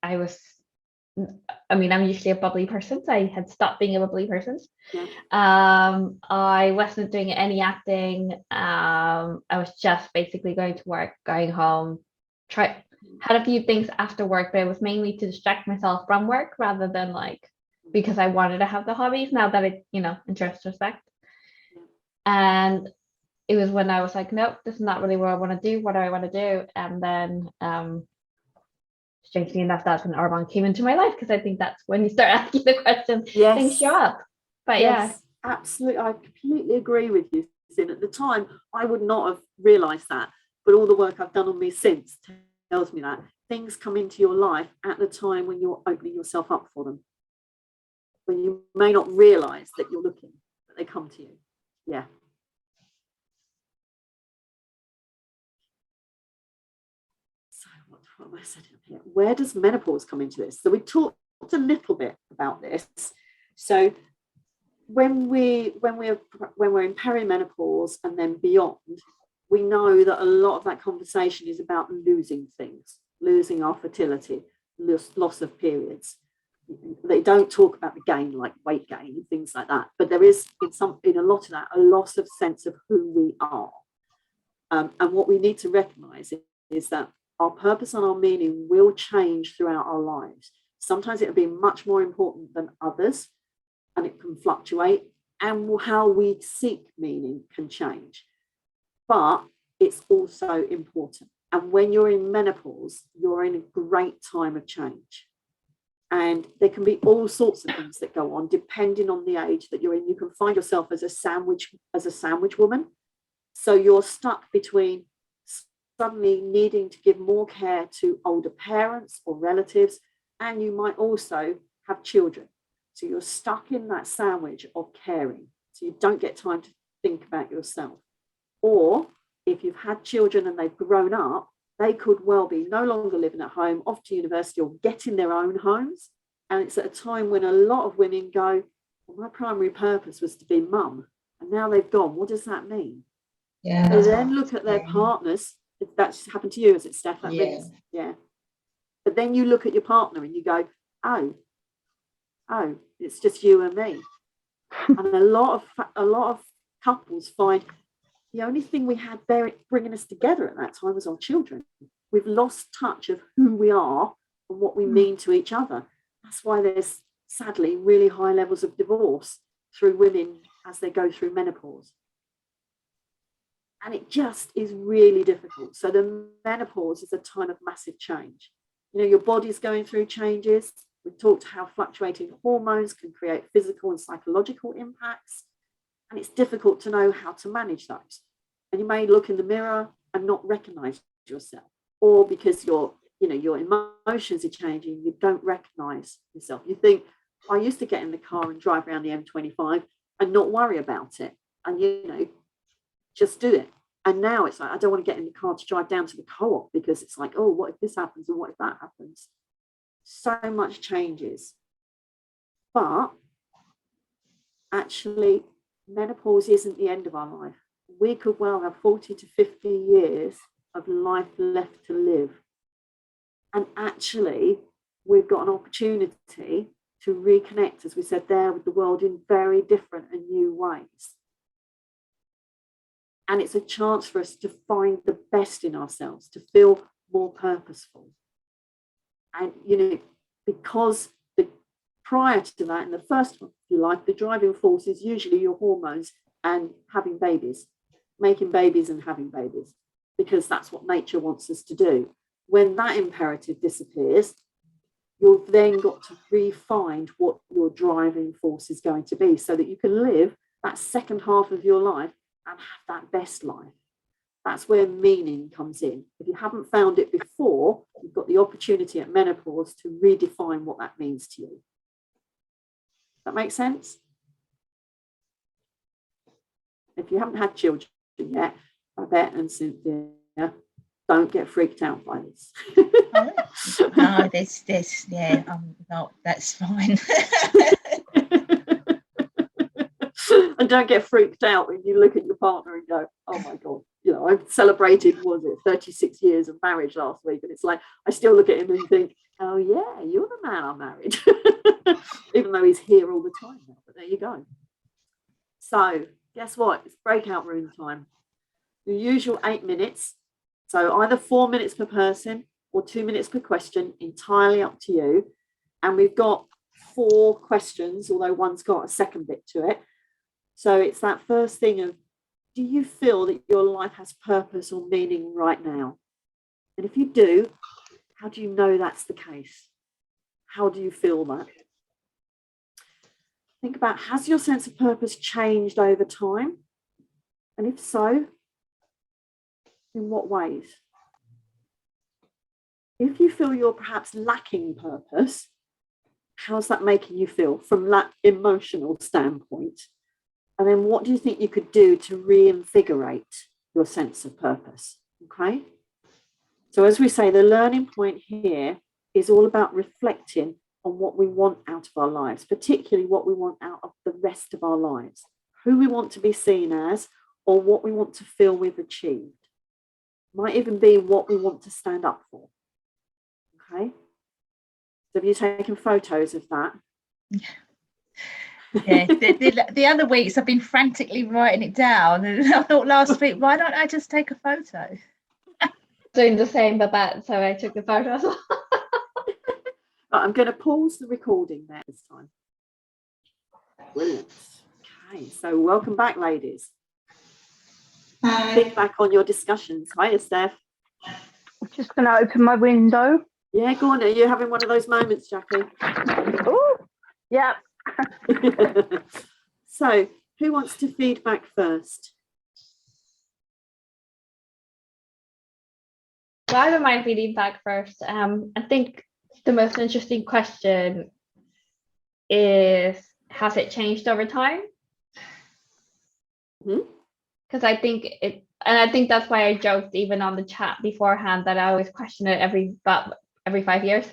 usually a bubbly person, so I had stopped being a bubbly person. Yeah. I wasn't doing any acting. I was just basically going to work, going home, had a few things after work, but it was mainly to distract myself from work rather than because I wanted to have the hobbies now that it, in retrospect. And it was when I was like, nope, this is not really what I want to do. What do I want to do? And then strangely enough, that's when Armand came into my life, because I think that's when you start asking the question, yes. Things show up. But yes, yeah. Absolutely. I completely agree with you, Sin. At the time, I would not have realised that. But all the work I've done on me since tells me that things come into your life at the time when you're opening yourself up for them. When you may not realise that you're looking, but they come to you. Yeah. So what am I saying here? Where does menopause come into this? So we talked a little bit about this. So when we're in perimenopause and then beyond, we know that a lot of that conversation is about losing things, losing our fertility, loss of periods. They don't talk about the gain, like weight gain and things like that, but there is in a lot of that a loss of sense of who we are. And what we need to recognize is that our purpose and our meaning will change throughout our lives. Sometimes it'll be much more important than others, and it can fluctuate, and how we seek meaning can change. But it's also important. And when you're in menopause, you're in a great time of change. And there can be all sorts of things that go on depending on the age that you're in. You can find yourself as a sandwich woman. So you're stuck between suddenly needing to give more care to older parents or relatives, and you might also have children. So you're stuck in that sandwich of caring. So you don't get time to think about yourself. Or if you've had children and they've grown up, they could well be no longer living at home, off to university, or getting their own homes. And it's at a time when a lot of women go, well, my primary purpose was to be mum, and now they've gone. What does that mean? Yeah. They then look at their partners. If that's happened to you, is it, Steph? Yeah. But then you look at your partner and you go, oh, it's just you and me. And a lot of couples find the only thing we had bringing us together at that time was our children. We've lost touch of who we are and what we mean to each other. That's why there's sadly really high levels of divorce through women as they go through menopause. And it just is really difficult. So the menopause is a time of massive change. Your body's going through changes. We've talked how fluctuating hormones can create physical and psychological impacts. And it's difficult to know how to manage those. And you may look in the mirror and not recognize yourself, or because your emotions are changing, you don't recognize yourself. You think, I used to get in the car and drive around the M25 and not worry about it, and just do it. And now it's like, I don't want to get in the car to drive down to the co-op, because it's like, oh, what if this happens and what if that happens? So much changes. But actually, menopause isn't the end of our life. We could well have 40 to 50 years of life left to live. And actually, we've got an opportunity to reconnect, as we said there, with the world in very different and new ways. And it's a chance for us to find the best in ourselves, to feel more purposeful. And, because prior to that, in the first one, if you like, the driving force is usually your hormones and having babies, making babies and having babies, because that's what nature wants us to do. When that imperative disappears, you've then got to refine what your driving force is going to be so that you can live that second half of your life and have that best life. That's where meaning comes in. If you haven't found it before, you've got the opportunity at menopause to redefine what that means to you. That makes sense? If you haven't had children yet, I bet, and Cynthia, don't get freaked out by this. No, this, yeah, I'm not, that's fine. And don't get freaked out when you look at your partner and go, oh my God, you know, I celebrated, was it 36 years of marriage last week? And it's like, I still look at him and think, oh yeah, you're the man I married. Even though he's here all the time now, but there you go. So guess what? It's breakout room time. The usual 8 minutes. So either 4 minutes per person or 2 minutes per question, entirely up to you. And we've got 4 questions, although one's got a second bit to it. So it's that first thing of, do you feel that your life has purpose or meaning right now? And if you do, how do you know that's the case? How do you feel that? Think about, has your sense of purpose changed over time? And if so, in what ways? If you feel you're perhaps lacking purpose, how's that making you feel from that emotional standpoint? And then what do you think you could do to reinvigorate your sense of purpose? Okay. So as we say, the learning point here is all about reflecting on what we want out of our lives, particularly what we want out of the rest of our lives, who we want to be seen as, or what we want to feel we've achieved. Might even be what we want to stand up for. Okay. So have you taken photos of that? Yeah, the other weeks I've been frantically writing it down, and I thought last week, why don't I just take a photo? Doing the same, Babette, so I took the photo as well. I'm going to pause the recording there this time. Brilliant. Okay, so welcome back, ladies. Hi. Feedback on your discussions. Hiya, Steph. I'm just going to open my window. Yeah, go on. Are you having one of those moments, Jackie? Oh, yeah. So, who wants to feedback first? So I don't mind feeding back first. I think the most interesting question is, has it changed over time? Because I think it, and I think that's why I joked even on the chat beforehand that I always question it every 5 years.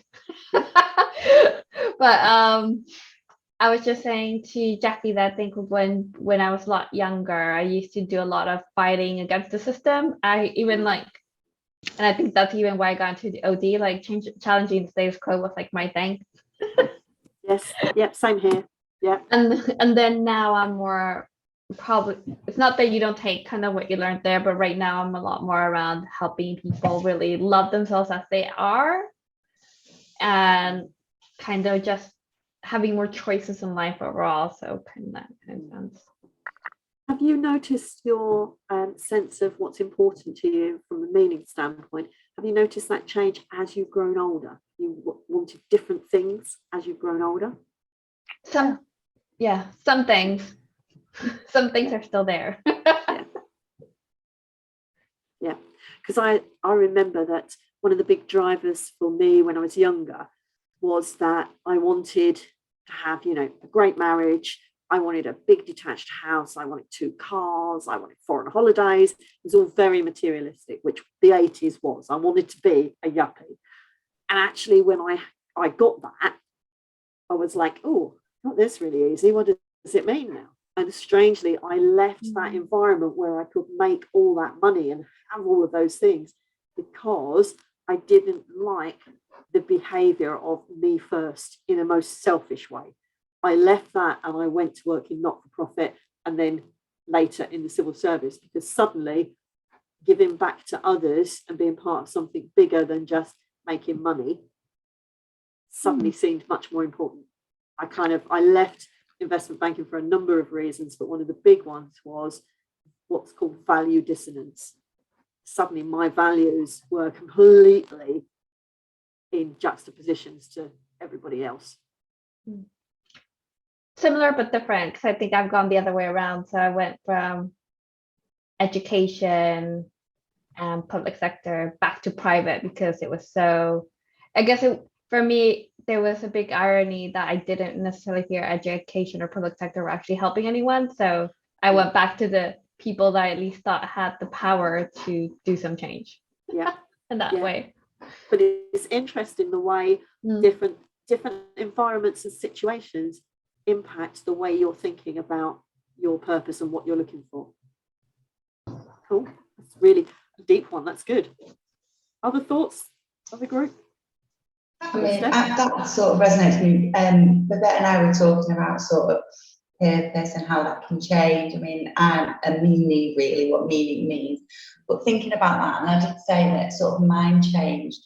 But I was just saying to Jackie that I think when I was a lot younger, I used to do a lot of fighting against the system. I even and I think that's even why I got into the OD, like challenging the status quo was like my thing. Yes, yep, same here. Yeah. And then now I'm more, probably, it's not that you don't take kind of what you learned there, but right now I'm a lot more around helping people really love themselves as they are, and kind of just having more choices in life overall. So kind of that kind of sense. Have you noticed your sense of what's important to you from a meaning standpoint? Have you noticed that change as you've grown older? You wanted different things as you've grown older? Some things. Some things are still there. Yeah, because I remember that one of the big drivers for me when I was younger was that I wanted to have, you know, a great marriage. I wanted a big detached house. I wanted 2 cars. I wanted foreign holidays. It was all very materialistic, which the 80s was. I wanted to be a yuppie. And actually, when I got that, I was like, oh, not this really easy. What does it mean now? And strangely, I left that environment where I could make all that money and have all of those things because I didn't like the behavior of me first in a most selfish way. I left that and I went to work in not-for-profit and then later in the civil service, because suddenly giving back to others and being part of something bigger than just making money suddenly seemed much more important. I left investment banking for a number of reasons, but one of the big ones was what's called value dissonance. Suddenly my values were completely in juxtapositions to everybody else? Similar but different, because I think I've gone the other way around. So I went from education and public sector back to private because it was so, I guess for me, there was a big irony that I didn't necessarily feel education or public sector were actually helping anyone. So I went back to the people that I at least thought had the power to do some change. Yeah. In that way. But it's interesting the way different environments and situations impact the way you're thinking about your purpose and what you're looking for. Cool. That's really a deep one. That's good. Other thoughts of the group? I mean, that sort of resonates with me. Babette and I were talking about sort of purpose and how that can change. I mean, and meaning, really, what meaning means. But thinking about that, and I did say that sort of mine changed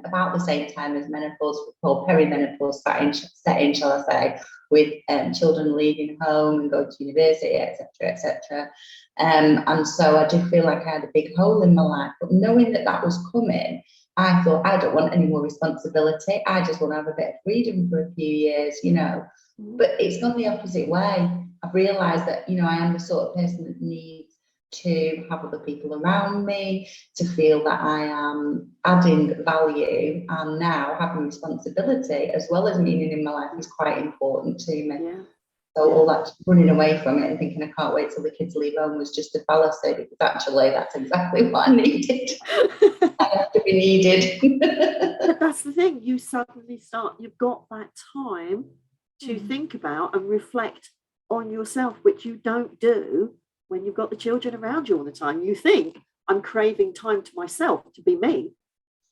about the same time as menopause, or perimenopause set in, shall I say, with children leaving home and going to university, etc., etc. And so I did feel like I had a big hole in my life. But knowing that that was coming, I thought, I don't want any more responsibility. I just want to have a bit of freedom for a few years, you know. But it's gone the opposite way. I've realised that, you know, I am the sort of person that needs to have other people around me, to feel that I am adding value, and now having responsibility as well as meaning in my life is quite important to me. Yeah. So all that running away from it and thinking I can't wait till the kids leave home was just a fallacy, because actually that's exactly what I needed. I have to be needed. But that's the thing, you suddenly you've got that time to think about and reflect on yourself, which you don't do when you've got the children around you all the time. You think, I'm craving time to myself to be me.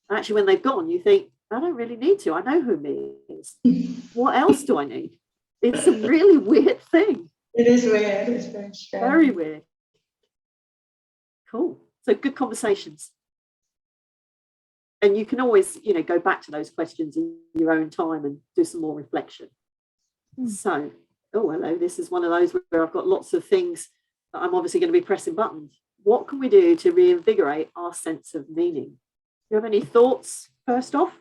And actually, when they've gone, you think, I don't really need to. I know who me is. What else do I need? It's a really weird thing. It is weird. It's very strange. Very weird. Cool. So good conversations. And you can always, you know, go back to those questions in your own time and do some more reflection. So, oh, hello. This is one of those where I've got lots of things that I'm obviously going to be pressing buttons. What can we do to reinvigorate our sense of meaning? Do you have any thoughts first off?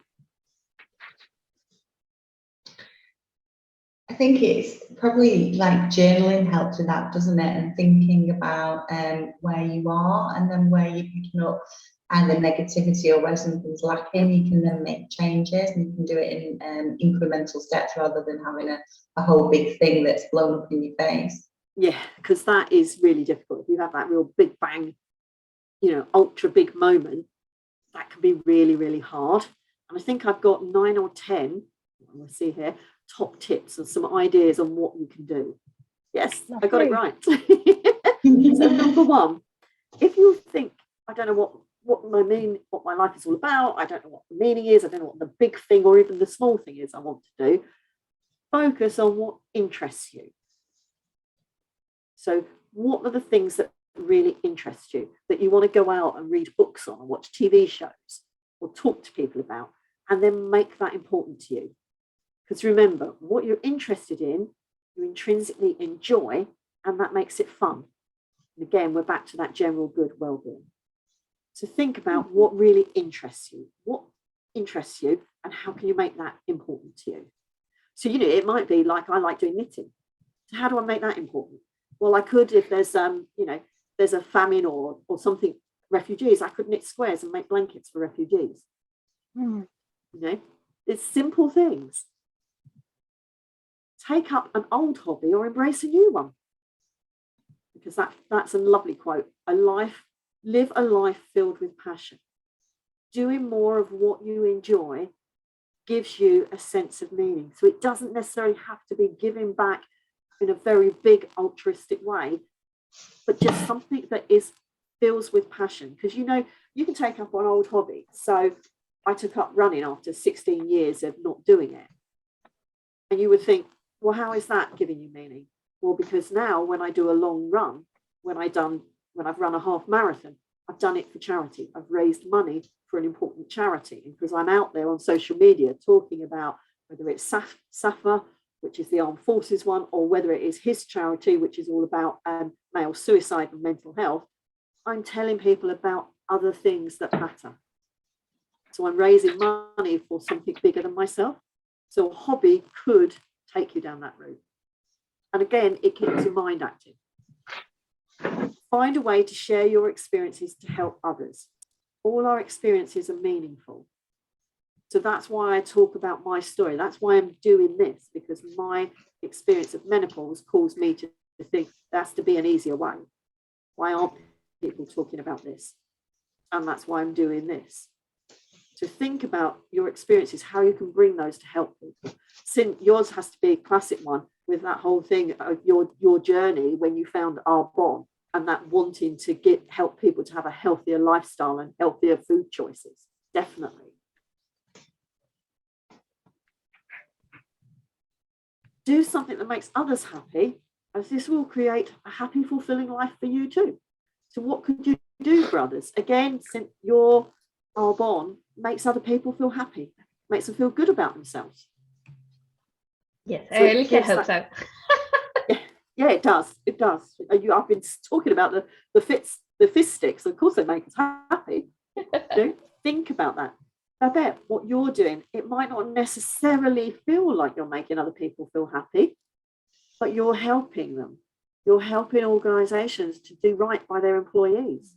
I think it's probably like journaling helps with that, doesn't it? And thinking about where you are and then where you're picking up either negativity or where something's lacking. You can then make changes, and you can do it in incremental steps rather than having a whole big thing that's blown up in your face. Yeah, because that is really difficult. If you have that real big bang, you know, ultra big moment, that can be really, really hard. And I think I've got 9 or 10, let's see here, top tips and some ideas on what you can do. Yes, I got it right. So number one, if you think, I don't know what my life is all about, I don't know what the meaning is, I don't know what the big thing or even the small thing is I want to do, focus on what interests you. So what are the things that really interest you, that you want to go out and read books on, or watch TV shows, or talk to people about, and then make that important to you? Because remember, what you're interested in, you intrinsically enjoy, and that makes it fun. And again, we're back to that general good well-being. So think about what really interests you, and how can you make that important to you? So, you know, it might be like, I like doing knitting. So how do I make that important? Well, I could, if there's, you know, there's a famine or something, refugees, I could knit squares and make blankets for refugees. You know, it's simple things. Take up an old hobby or embrace a new one. Because that's a lovely quote. Live a life filled with passion. Doing more of what you enjoy gives you a sense of meaning. So it doesn't necessarily have to be giving back in a very big altruistic way, but just something that fills with passion. Because, you know, you can take up an old hobby. So I took up running after 16 years of not doing it. And you would think, well, how is that giving you meaning? Well, because now when I do a long run, when I've run a half marathon, I've done it for charity. I've raised money for an important charity. And because I'm out there on social media talking about whether it's SAFA, which is the armed forces one, or whether it is his charity, which is all about male suicide and mental health, I'm telling people about other things that matter. So I'm raising money for something bigger than myself. So a hobby could take you down that route. And again, it keeps your mind active. Find a way to share your experiences to help others. All our experiences are meaningful. So that's why I talk about my story. That's why I'm doing this, because my experience of menopause caused me to think there has to be an easier way. Why aren't people talking about this? And that's why I'm doing this. So think about your experiences, how you can bring those to help people. Since yours has to be a classic one with that whole thing of your journey when you found Arbonne and that wanting to help people to have a healthier lifestyle and healthier food choices. Definitely. Do something that makes others happy, as this will create a happy, fulfilling life for you too. So what could you do for others? Again, since your Arbonne makes other people feel happy, makes them feel good about themselves. Yes, So at least I hope so. Yeah, it does. It does. I've been talking about the fist sticks. Of course, they make us happy. Think about that. I bet what you're doing, it might not necessarily feel like you're making other people feel happy, but you're helping them. You're helping organisations to do right by their employees.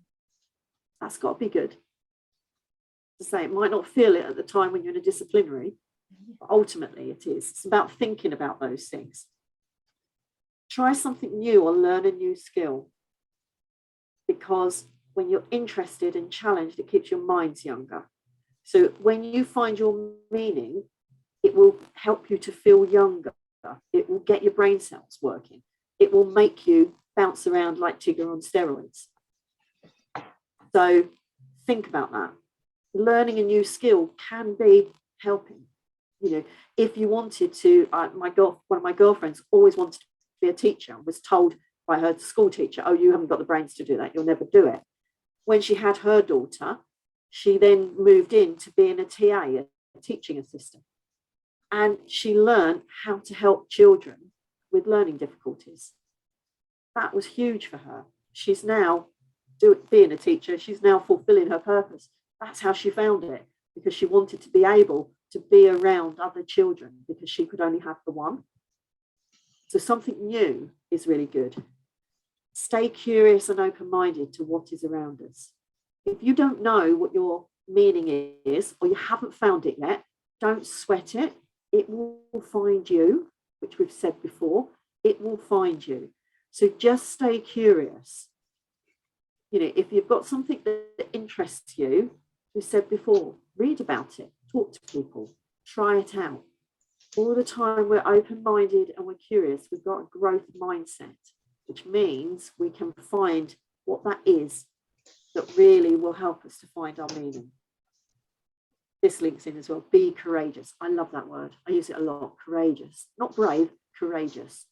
That's got to be good. To say it might not feel it at the time when you're in a disciplinary, but ultimately it is. It's about thinking about those things. Try something new or learn a new skill, because when you're interested and challenged, it keeps your minds younger. So when you find your meaning, it will help you to feel younger. It will get your brain cells working. It will make you bounce around like Tigger on steroids. So think about that. Learning a new skill can be helping. If you wanted to, one of my girlfriends always wanted to be a teacher, was told by her school teacher, oh, you haven't got the brains to do that, you'll never do it. When she had her daughter, she then moved into being a TA, a teaching assistant. And she learned how to help children with learning difficulties. That was huge for her. She's now being a teacher, she's now fulfilling her purpose. That's how she found it, because she wanted to be able to be around other children because she could only have the one. So something new is really good. Stay curious and open-minded to what is around us. If you don't know what your meaning is, or you haven't found it yet, don't sweat it. It will find you, which we've said before. It will find you. So just stay curious. If you've got something that interests you, we said before, read about it, talk to people, try it out. All the time we're open-minded and we're curious, we've got a growth mindset, which means we can find what that is that really will help us to find our meaning. This links in as well. Be courageous. I love that word. I use it a lot. Courageous. Not brave, courageous.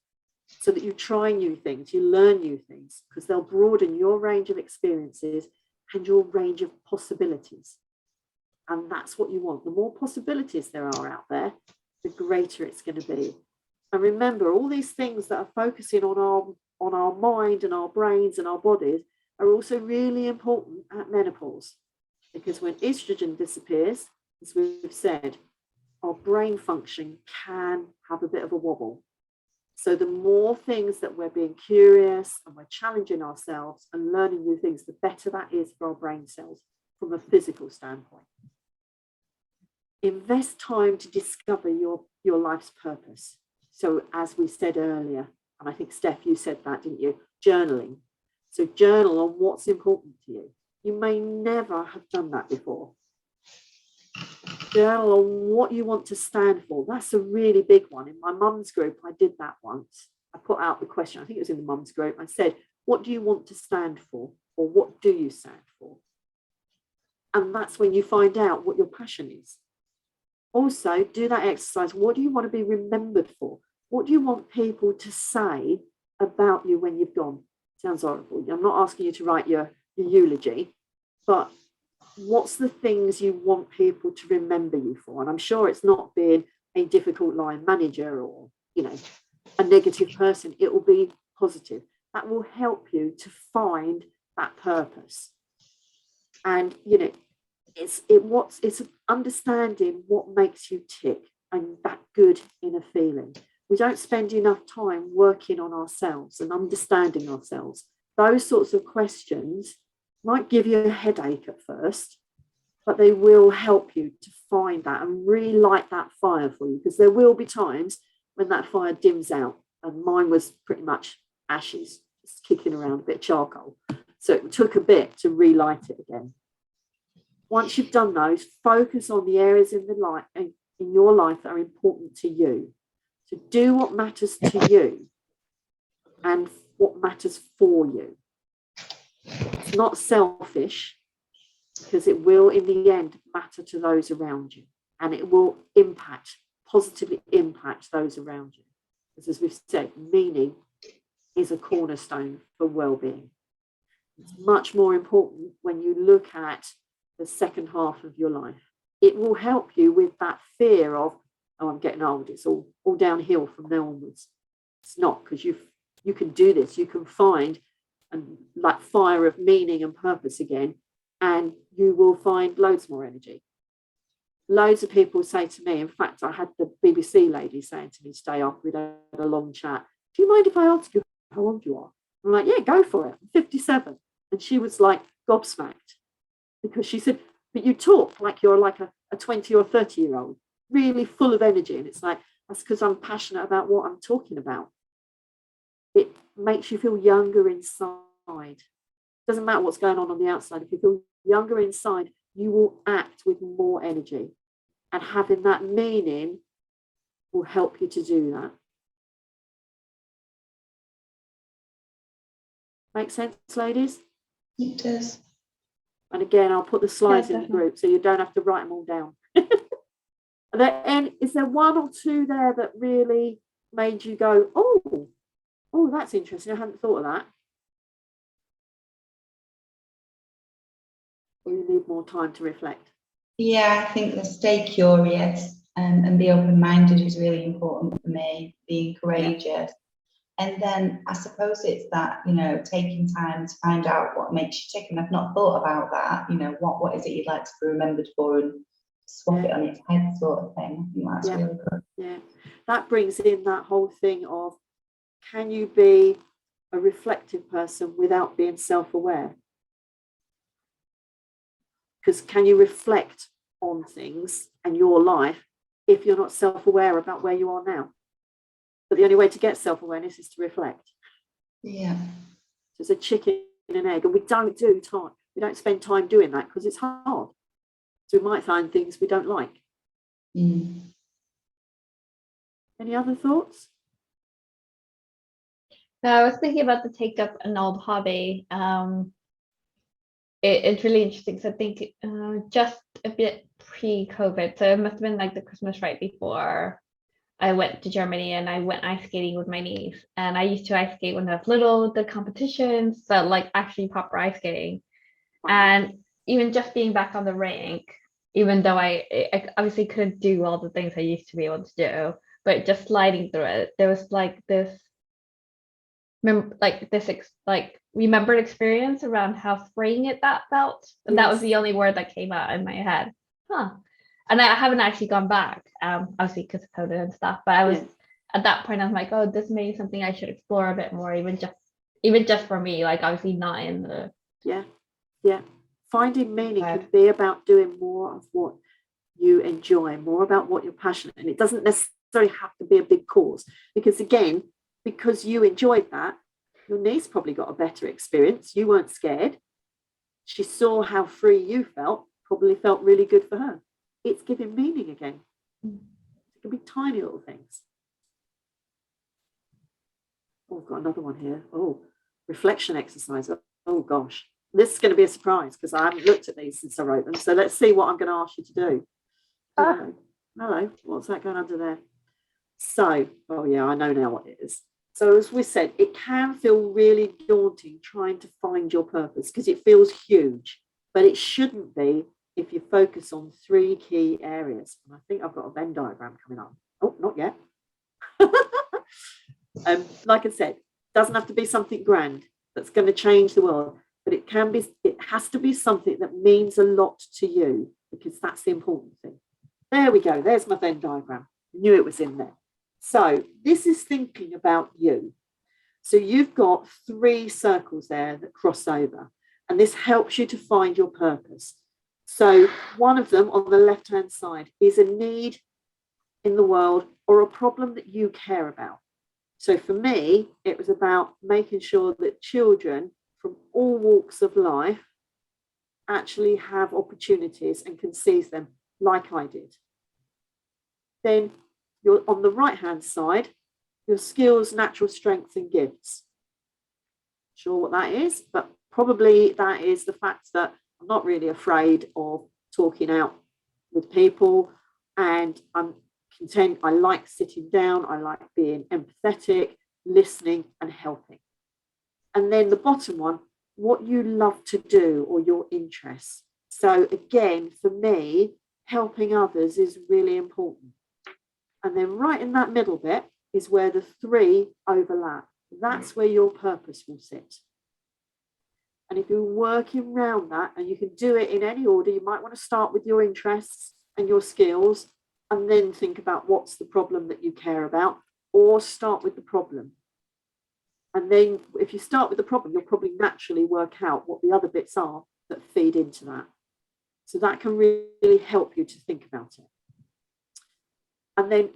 So that you try new things, you learn new things, because they'll broaden your range of experiences and your range of possibilities. And that's what you want. The more possibilities there are out there, the greater it's going to be. And remember, all these things that are focusing on our mind and our brains and our bodies are also really important at menopause, because when estrogen disappears, as we've said, our brain function can have a bit of a wobble. So the more things that we're being curious and we're challenging ourselves and learning new things, the better that is for our brain cells from a physical standpoint. Invest time to discover your life's purpose. So as we said earlier, and I think Steph, you said that, didn't you? Journaling. So journal on what's important to you. You may never have done that before. Journal on what you want to stand for. That's a really big one. In my mum's group, I did that once. I put out the question, I think it was in the mum's group. I said, what do you want to stand for? Or what do you stand for? And that's when you find out what your passion is. Also, do that exercise. What do you want to be remembered for? What do you want people to say about you when you've gone? Sounds horrible. I'm not asking you to write your eulogy, but what's the things you want people to remember you for? And I'm sure it's not being a difficult line manager or, a negative person. It will be positive. That will help you to find that purpose. And, it's understanding what makes you tick. and that good inner feeling. We don't spend enough time working on ourselves and understanding ourselves. Those sorts of questions might give you a headache at first, but they will help you to find that and relight that fire for you, because there will be times when that fire dims out, and mine was pretty much ashes, just kicking around, a bit of charcoal. So it took a bit to relight it again. Once you've done those, focus on the areas in your life that are important to you. So do what matters to you and what matters for you. It's not selfish, because it will in the end matter to those around you, and it will positively impact those around you. Because as we've said, meaning is a cornerstone for well-being. It's much more important when you look at the second half of your life. It will help you with that fear of, oh, I'm getting old, it's all downhill from now onwards. It's not, because you can do this. You can find that fire of meaning and purpose again, and you will find loads more energy. Loads of people say to me, in fact, I had the BBC lady saying to me today after we'd had a long chat, do you mind if I ask you how old you are? I'm like, yeah, go for it. I'm 57. And she was like gobsmacked, because she said, but you talk like you're like a 20 or 30-year-old, really full of energy. And it's like, that's because I'm passionate about what I'm talking about. It makes you feel younger inside. Doesn't matter what's going on the outside. If you feel younger inside, you will act with more energy. And having that meaning will help you to do that. Make sense, ladies? It does. And again, I'll put the slides in the definitely. group so you don't have to write them all down. Is there one or two there that really made you go, oh, that's interesting, I hadn't thought of that? Or you need more time to reflect? Yeah, I think the stay curious and be open-minded is really important for me, being courageous. And then I suppose it's that, taking time to find out what makes you tick. And I've not thought about that, what is it you'd like to be remembered for, and swap it on its head sort of thing. I think that's really good. Yeah, that brings in that whole thing of, can you be a reflective person without being self-aware? Because can you reflect on things and your life if you're not self-aware about where you are now? But the only way to get self-awareness is to reflect. Yeah. So it's a chicken and egg, and we don't spend time doing that because it's hard. So we might find things we don't like. Any other thoughts? No, I was thinking about the take up an old hobby. It's really interesting. So I think just a bit pre-COVID, so it must have been like the Christmas right before I went to Germany, and I went ice skating with my niece. And I used to ice skate when I was little, the competitions, so like actually proper ice skating. And even just being back on the rink, even though I obviously couldn't do all the things I used to be able to do, but just sliding through it, there was like this remembered experience around how freeing that felt. And that was the only word that came out in my head. And I haven't actually gone back, obviously because of COVID and stuff, but I was at that point, I was like, oh, this may be something I should explore a bit more, even just for me, like obviously not in the finding meaning can be about doing more of what you enjoy, more about what you're passionate, and it doesn't necessarily have to be a big cause, because again, because you enjoyed that, your niece probably got a better experience. You weren't scared. She saw how free you felt, probably felt really good for her. It's giving meaning again. It can be tiny little things. Oh, I've got another one here. Oh, reflection exercise. Oh gosh, this is going to be a surprise because I haven't looked at these since I wrote them. So let's see what I'm going to ask you to do. Hello, what's that going under there? So, oh yeah, I know now what it is. So as we said, it can feel really daunting trying to find your purpose because it feels huge, but it shouldn't be if you focus on 3 key areas. And I think I've got a Venn diagram coming up. Oh, not yet. Like I said, it doesn't have to be something grand that's going to change the world, but it has to be something that means a lot to you, because that's the important thing. There we go. There's my Venn diagram. Knew it was in there. So this is thinking about you. So you've got 3 circles there that cross over, and this helps you to find your purpose. So one of them on the left-hand side is a need in the world or a problem that you care about. So for me, it was about making sure that children from all walks of life actually have opportunities and can seize them like I did. Then you're on the right-hand side, your skills, natural strengths and gifts. Sure what that is, but probably that is the fact that I'm not really afraid of talking out with people, and I'm content. I like sitting down. I like being empathetic, listening and helping. And then the bottom one, what you love to do or your interests. So again, for me, helping others is really important. And then right in that middle bit is where the 3 overlap. That's where your purpose will sit. And if you're working around that, and you can do it in any order, you might want to start with your interests and your skills, and then think about what's the problem that you care about, or start with the problem. And then if you start with the problem, you'll probably naturally work out what the other bits are that feed into that. So that can really help you to think about it. And then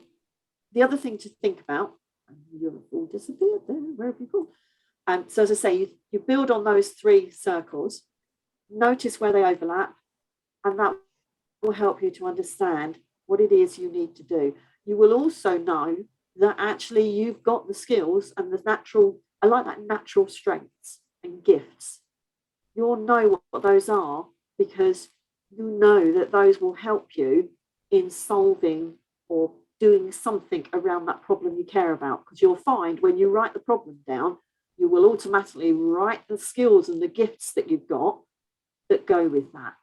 the other thing to think about, and you'll all disappeared there, where have you gone? So as I say, you build on those 3 circles, notice where they overlap, and that will help you to understand what it is you need to do. You will also know that actually you've got the skills and the natural, I like that, natural strengths and gifts. You'll know what those are, because you know that those will help you in solving or doing something around that problem you care about. Because you'll find when you write the problem down, you will automatically write the skills and the gifts that you've got that go with that.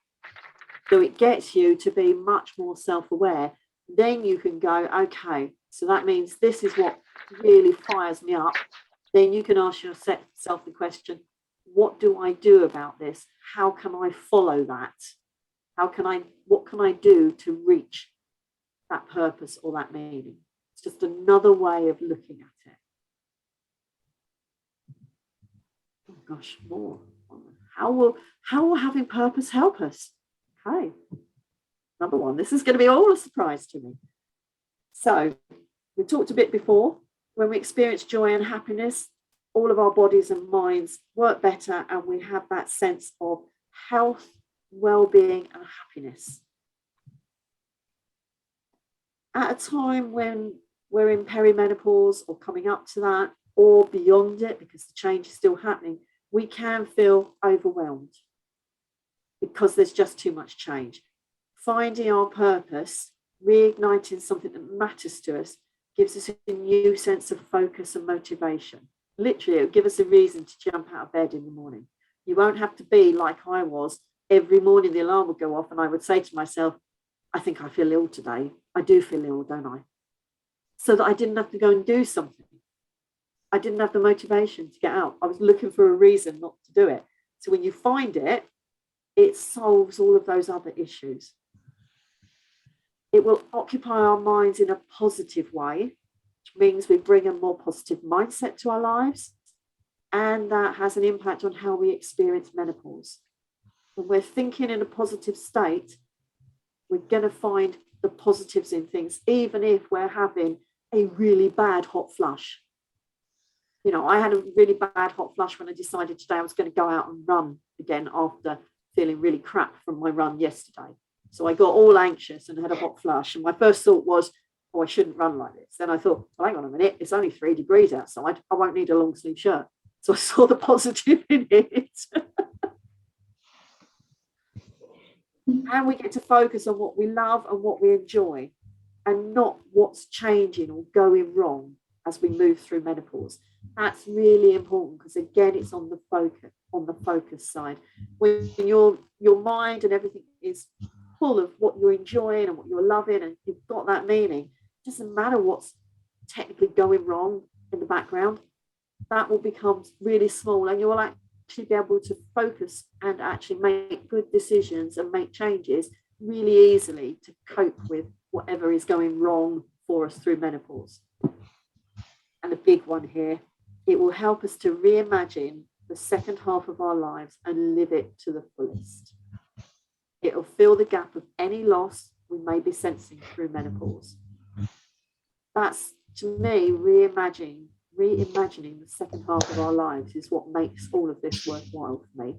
So it gets you to be much more self-aware. Then you can go, okay, so that means this is what really fires me up. Then you can ask yourself the question, what do I do about this? How can I follow that? What can I do to reach that purpose or that meaning? It's just another way of looking at it. Oh gosh, more. How will having purpose help us? Okay, number 1, this is going to be all a surprise to me. So we talked a bit before, when we experience joy and happiness, all of our bodies and minds work better, and we have that sense of health, well-being and happiness. At a time when we're in perimenopause or coming up to that, or beyond it, because the change is still happening, we can feel overwhelmed because there's just too much change. Finding our purpose, reigniting something that matters to us, gives us a new sense of focus and motivation. Literally, it'll give us a reason to jump out of bed in the morning. You won't have to be like I was. Every morning the alarm would go off and I would say to myself, I think I feel ill today. I do feel ill, don't I? So that I didn't have to go and do something. I didn't have the motivation to get out. I was looking for a reason not to do it. So when you find it, it solves all of those other issues. It will occupy our minds in a positive way, which means we bring a more positive mindset to our lives. And that has an impact on how we experience menopause. When we're thinking in a positive state, we're going to find the positives in things, even if we're having a really bad hot flush. You know, I had a really bad hot flush when I decided today I was going to go out and run again after feeling really crap from my run yesterday. So I got all anxious and had a hot flush. And my first thought was, oh, I shouldn't run like this. Then I thought, well, hang on a minute, it's only 3 degrees outside. I won't need a long sleeve shirt. So I saw the positive in it. And we get to focus on what we love and what we enjoy, and not what's changing or going wrong as we move through menopause. That's really important, because again, it's on the focus side. When your mind and everything is full of what you're enjoying and what you're loving, and you've got that meaning, it doesn't matter what's technically going wrong in the background. That will become really small, and you'll actually be able to focus and actually make good decisions and make changes really easily to cope with whatever is going wrong for us through menopause. And a big one here, it will help us to reimagine the second half of our lives and live it to the fullest. It will fill the gap of any loss we may be sensing through menopause. That's, to me, reimagining the second half of our lives is what makes all of this worthwhile for me.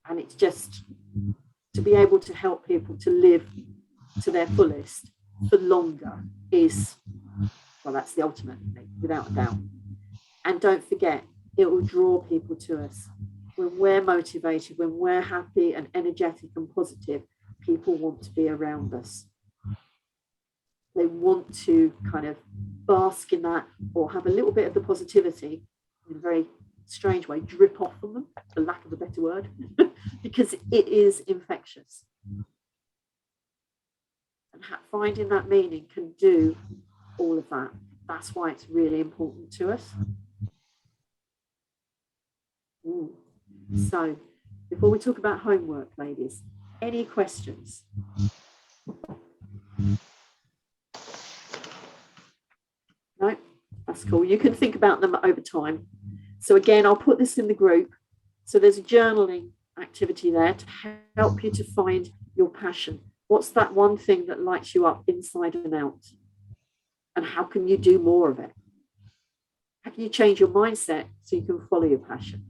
And it's just to be able to help people to live to their fullest for longer is, well, that's the ultimate thing, without a doubt. And don't forget, it will draw people to us. When we're motivated, when we're happy and energetic and positive, people want to be around us. They want to kind of bask in that, or have a little bit of the positivity in a very strange way, drip off from them, for lack of a better word, because it is infectious. And finding that meaning can do all of that. That's why it's really important to us. So, before we talk about homework, ladies, any questions? No, that's cool. You can think about them over time. So again, I'll put this in the group. So there's a journaling activity there to help you to find your passion. What's that one thing that lights you up inside and out? And how can you do more of it? How can you change your mindset so you can follow your passion?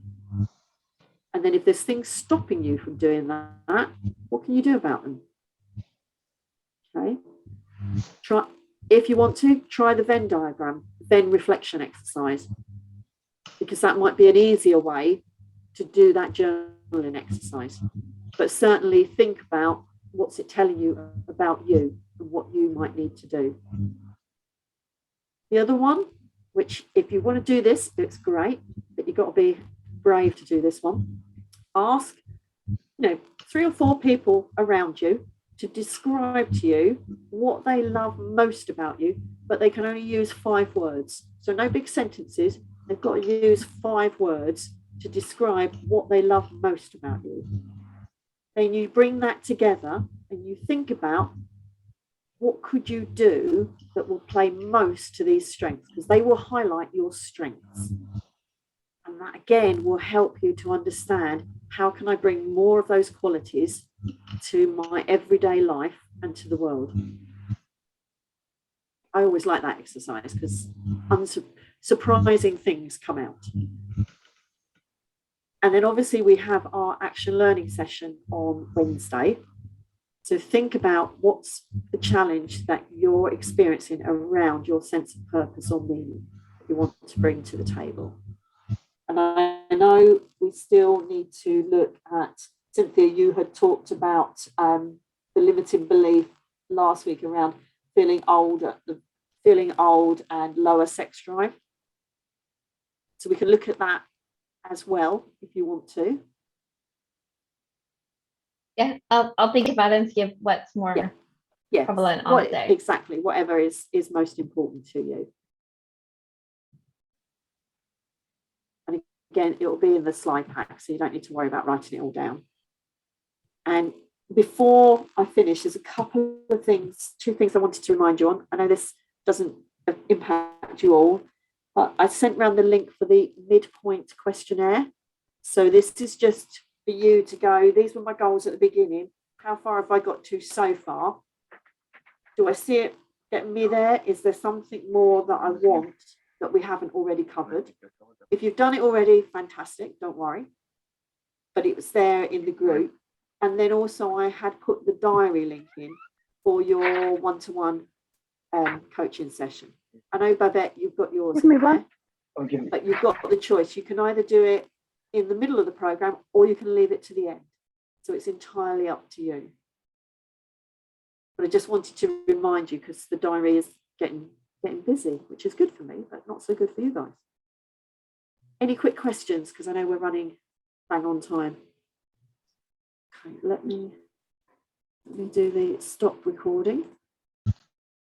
And then if there's things stopping you from doing that, what can you do about them? Okay. Try, if you want to, try the Venn diagram, Venn reflection exercise, because that might be an easier way to do that journaling exercise. But certainly think about what's it telling you about you and what you might need to do. The other one, which if you want to do this, it's great, but you've got to be brave to do this one. Ask, 3 or 4 people around you to describe to you what they love most about you, but they can only use 5 words. So no big sentences. They've got to use 5 words to describe what they love most about you. Then you bring that together and you think about what could you do that will play most to these strengths, because they will highlight your strengths. And that again will help you to understand, how can I bring more of those qualities to my everyday life and to the world? I always like that exercise because surprising things come out. And then obviously we have our action learning session on Wednesday. So think about what's the challenge that you're experiencing around your sense of purpose or meaning that you want to bring to the table. And I know we still need to look at, Cynthia, you had talked about the limiting belief last week around feeling old and lower sex drive. So we can look at that as well if you want to. Yeah, I'll think about it and see what's more prevalent on there. Exactly, whatever is most important to you. And again, it will be in the slide pack, so you don't need to worry about writing it all down. And before I finish, there's a couple of things, 2 things I wanted to remind you on. I know this doesn't impact you all, but I sent around the link for the midpoint questionnaire. So this is just for you to go, these were my goals at the beginning. How far have I got to so far? Do I see it getting me there? Is there something more that I want that we haven't already covered? If you've done it already, fantastic, don't worry. But it was there in the group. And then also I had put the diary link in for your one-to-one coaching session. I know, Babette, you've got yours in there, but you've got the choice. You can either do it in the middle of the program or you can leave it to the end. So it's entirely up to you. But I just wanted to remind you, because the diary is getting busy, which is good for me, but not so good for you guys. Any quick questions? Because I know we're running bang on time. Okay, let me do the stop recording.